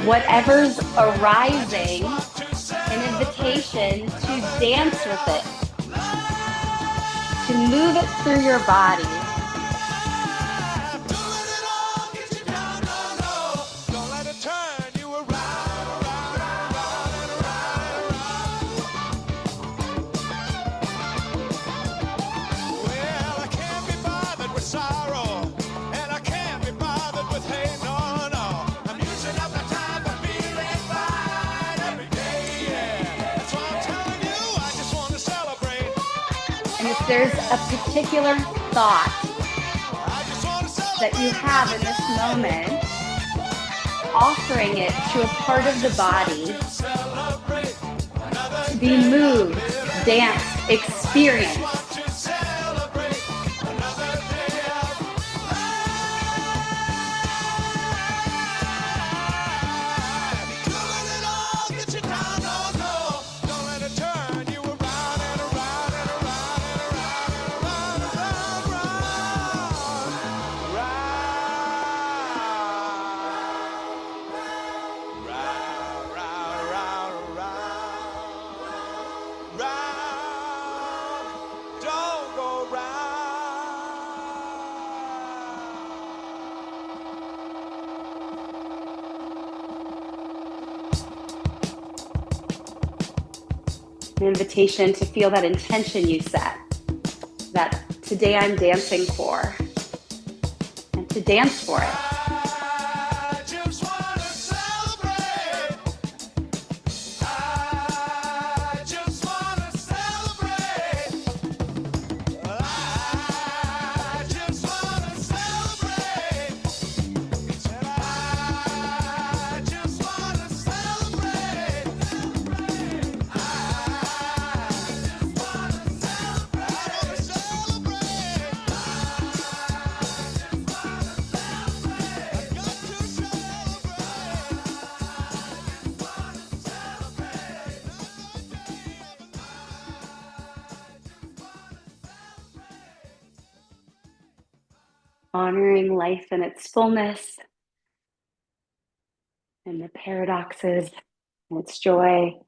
Whatever's arising, an invitation to dance with it, to move it through your body. And if there's a particular thought that you have in this moment, offering it to a part of the body to be moved, danced, experienced. invitation to feel that intention you set, that today I'm dancing for, and to dance for it. I just wanna celebrate. I just wanna celebrate. I just wanna celebrate. Said I just wanna celebrate. I just wanna celebrate. Honoring life in its fullness and the paradoxes and its joy,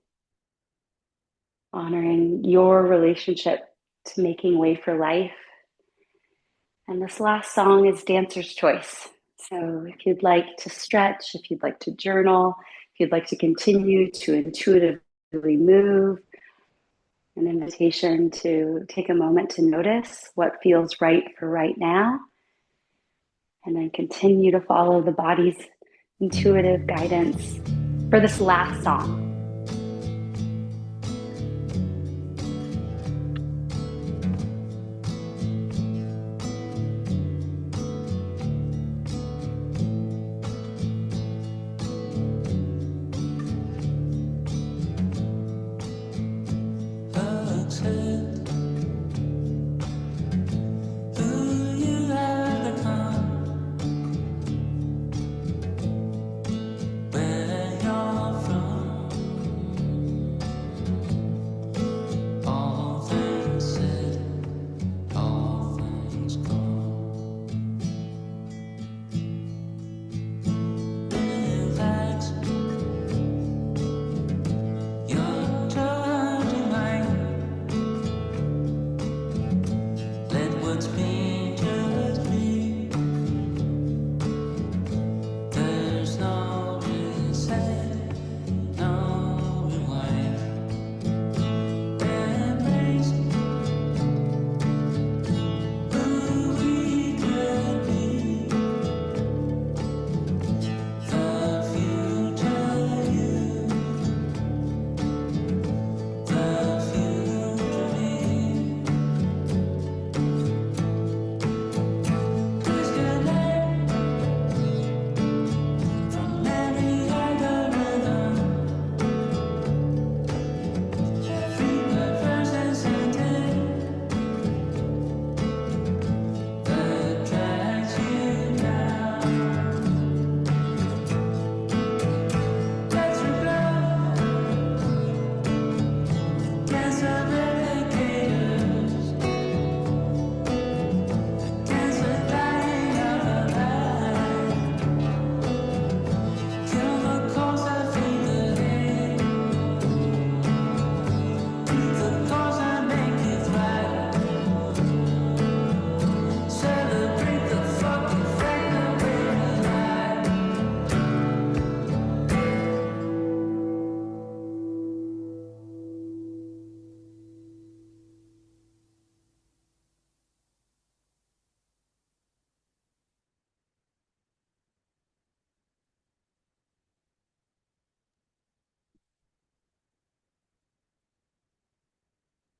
honoring your relationship to making way for life. And this last song is Dancer's Choice. So if you'd like to stretch, if you'd like to journal, if you'd like to continue to intuitively move, an invitation to take a moment to notice what feels right for right now, and then continue to follow the body's intuitive guidance for this last song.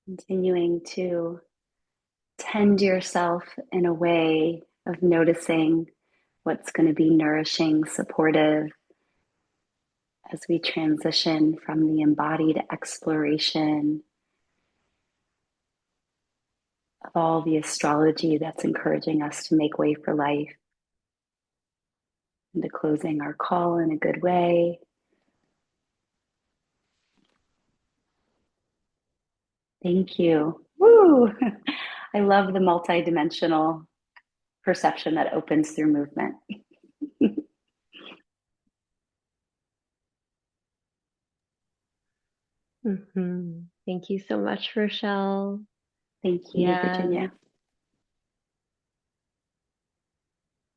Continuing to tend yourself in a way of noticing what's going to be nourishing, supportive as we transition from the embodied exploration of all the astrology that's encouraging us to make way for life, into closing our call in a good way. Thank you. Woo! I love the multidimensional perception that opens through movement. Thank you so much, Rochelle. Thank you, Virginia.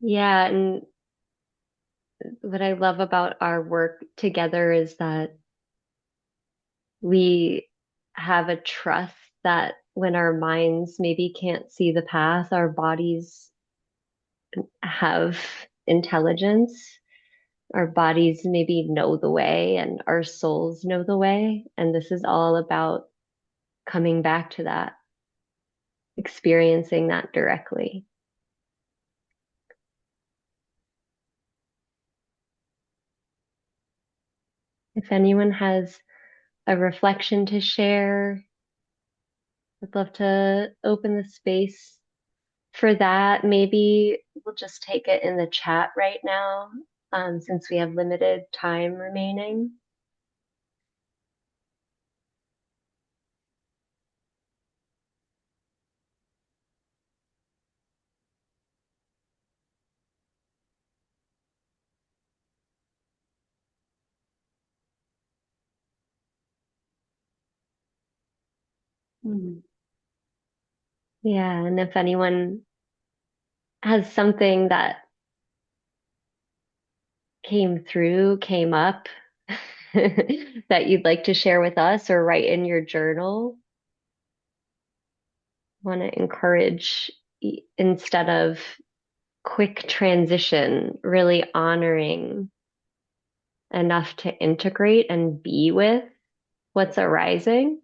Yeah, and what I love about our work together is that we have a trust that when our minds maybe can't see the path, our bodies have intelligence. Our bodies maybe know the way and our souls know the way. And this is all about coming back to that, experiencing that directly. If anyone has a reflection to share, I'd love to open the space for that. Maybe we'll just take it in the chat right now, since we have limited time remaining. Mm. Yeah, and if anyone has something that came through, came up that you'd like to share with us or write in your journal, want to encourage instead of quick transition, really honoring enough to integrate and be with what's arising.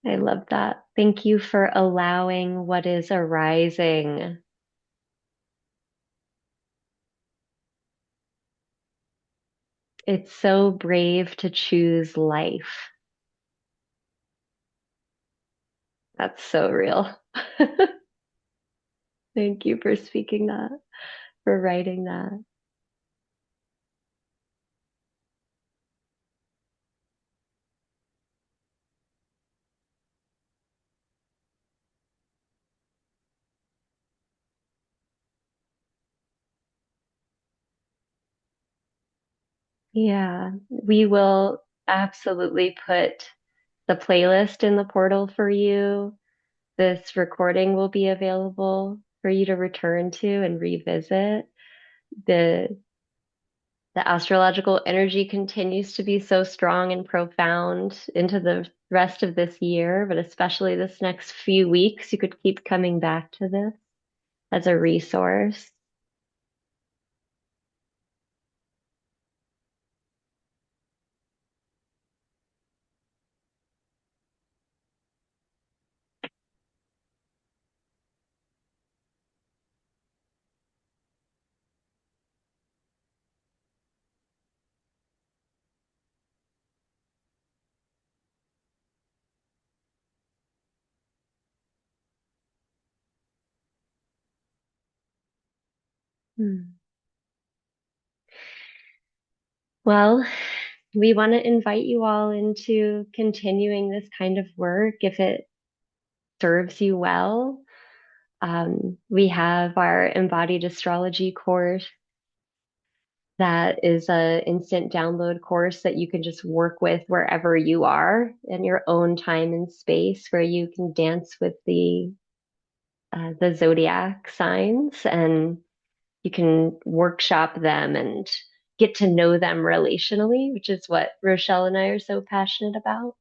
I love that. Thank you for allowing what is arising. It's so brave to choose life. That's so real. Thank you for speaking that, for writing that. Yeah, we will absolutely put the playlist in the portal for you. This recording will be available for you to return to and revisit. The the astrological energy continues to be so strong and profound into the rest of this year, but especially this next few weeks, you could keep coming back to this as a resource. Hmm. Well, we want to invite you all into continuing this kind of work if it serves you well. We have our Embodied Astrology course that is a instant download course that you can just work with wherever you are in your own time and space, where you can dance with the zodiac signs, and you can workshop them and get to know them relationally, which is what Rochelle and I are so passionate about.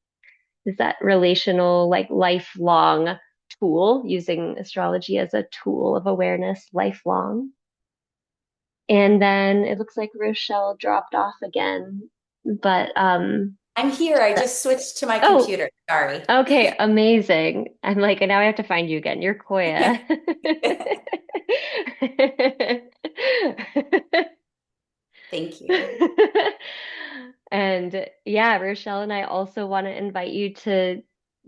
Is that relational, like lifelong tool, using astrology as a tool of awareness lifelong. And then it looks like Rochelle dropped off again. But I'm here. I just switched to my oh, computer. Sorry. okay, amazing. I'm like, now I have to find you again. You're Qoya. Thank you. And yeah, Rochelle and I also want to invite you to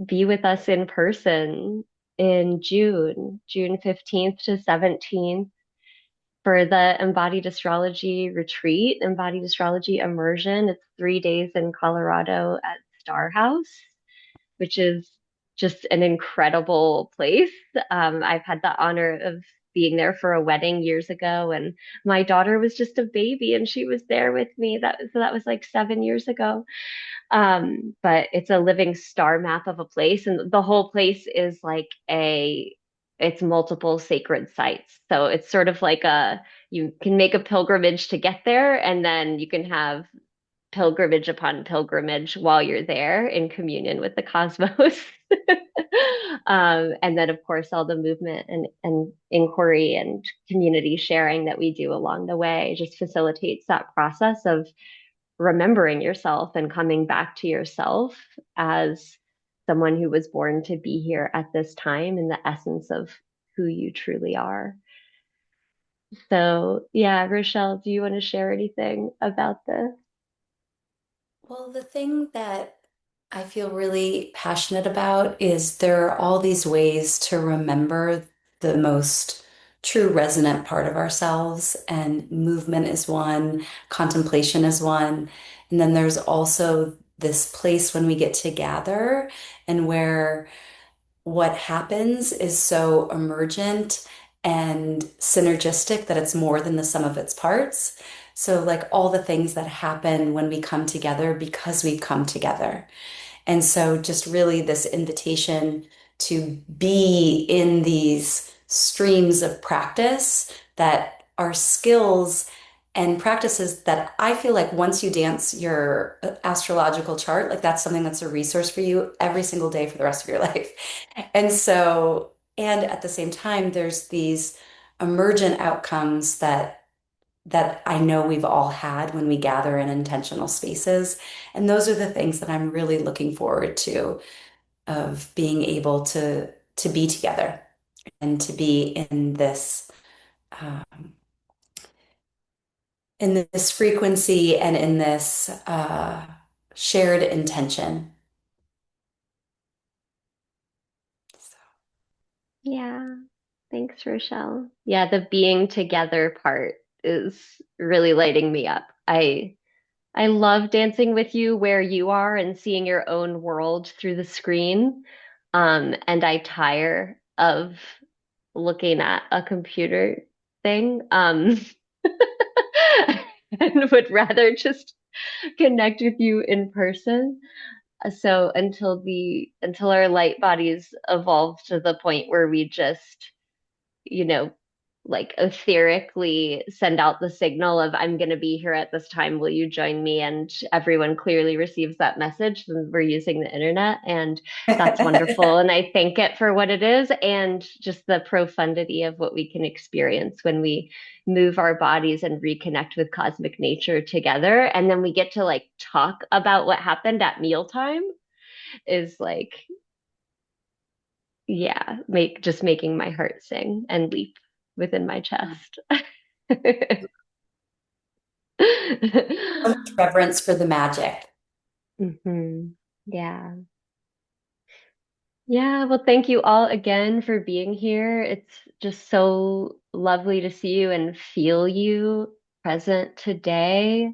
be with us in person in June 15th to 17th for the Embodied Astrology retreat, Embodied Astrology immersion. It's 3 days in Colorado at Star House, which is just an incredible place. I've had the honor of being there for a wedding years ago, and my daughter was just a baby and she was there with me. That was like 7 years ago. But it's a living star map of a place, and the whole place is like it's multiple sacred sites. So it's sort of like you can make a pilgrimage to get there, and then you can have pilgrimage upon pilgrimage while you're there in communion with the cosmos. And then, of course, all the movement and inquiry and community sharing that we do along the way just facilitates that process of remembering yourself and coming back to yourself as someone who was born to be here at this time in the essence of who you truly are. So, yeah, Rochelle, do you want to share anything about this? Well, the thing that I feel really passionate about is there are all these ways to remember the most true resonant part of ourselves, and movement is one, contemplation is one. And then there's also this place when we get to gather and where what happens is so emergent and synergistic that it's more than the sum of its parts. So, like all the things that happen when we come together because we've come together. And so, just really this invitation to be in these streams of practice that are skills and practices that I feel like once you dance your astrological chart, like that's something that's a resource for you every single day for the rest of your life. And so, and at the same time, there's these emergent outcomes that I know we've all had when we gather in intentional spaces. And those are the things that I'm really looking forward to of being able to be together and to be um, in this frequency and in this shared intention. So. Yeah, thanks, Rochelle. Yeah, the being together part is really lighting me up. I love dancing with you where you are and seeing your own world through the screen. And I tire of looking at a computer thing. And would rather just connect with you in person. So until our light bodies evolve to the point where we just, you know, like etherically send out the signal of I'm going to be here at this time, will you join me, and everyone clearly receives that message, then we're using the internet, and that's wonderful, and I thank it for what it is and just the profundity of what we can experience when we move our bodies and reconnect with cosmic nature together, and then we get to like talk about what happened at mealtime is like, yeah, making my heart sing and leap within my chest. So much reverence for the magic. Yeah. Yeah. Well, thank you all again for being here. It's just so lovely to see you and feel you present today.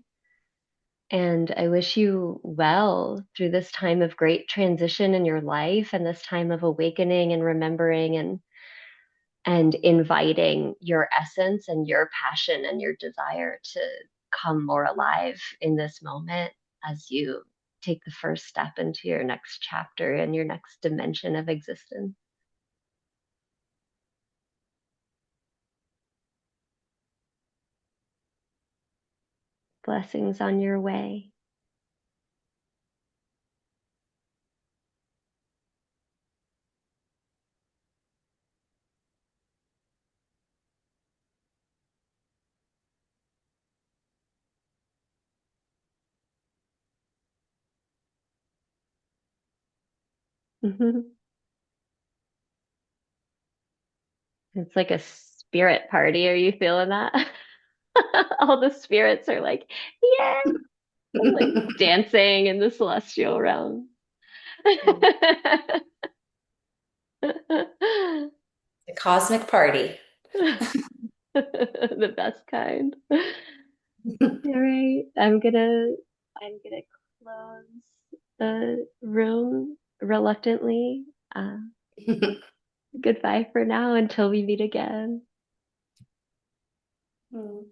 And I wish you well through this time of great transition in your life and this time of awakening and remembering and inviting your essence and your passion and your desire to come more alive in this moment as you take the first step into your next chapter and your next dimension of existence. Blessings on your way. It's like a spirit party. Are you feeling that? All the spirits are like, yeah, like dancing in the celestial realm. The cosmic party. The best kind. All right, I'm gonna close the room reluctantly. Uh, Goodbye for now until we meet again. Mm.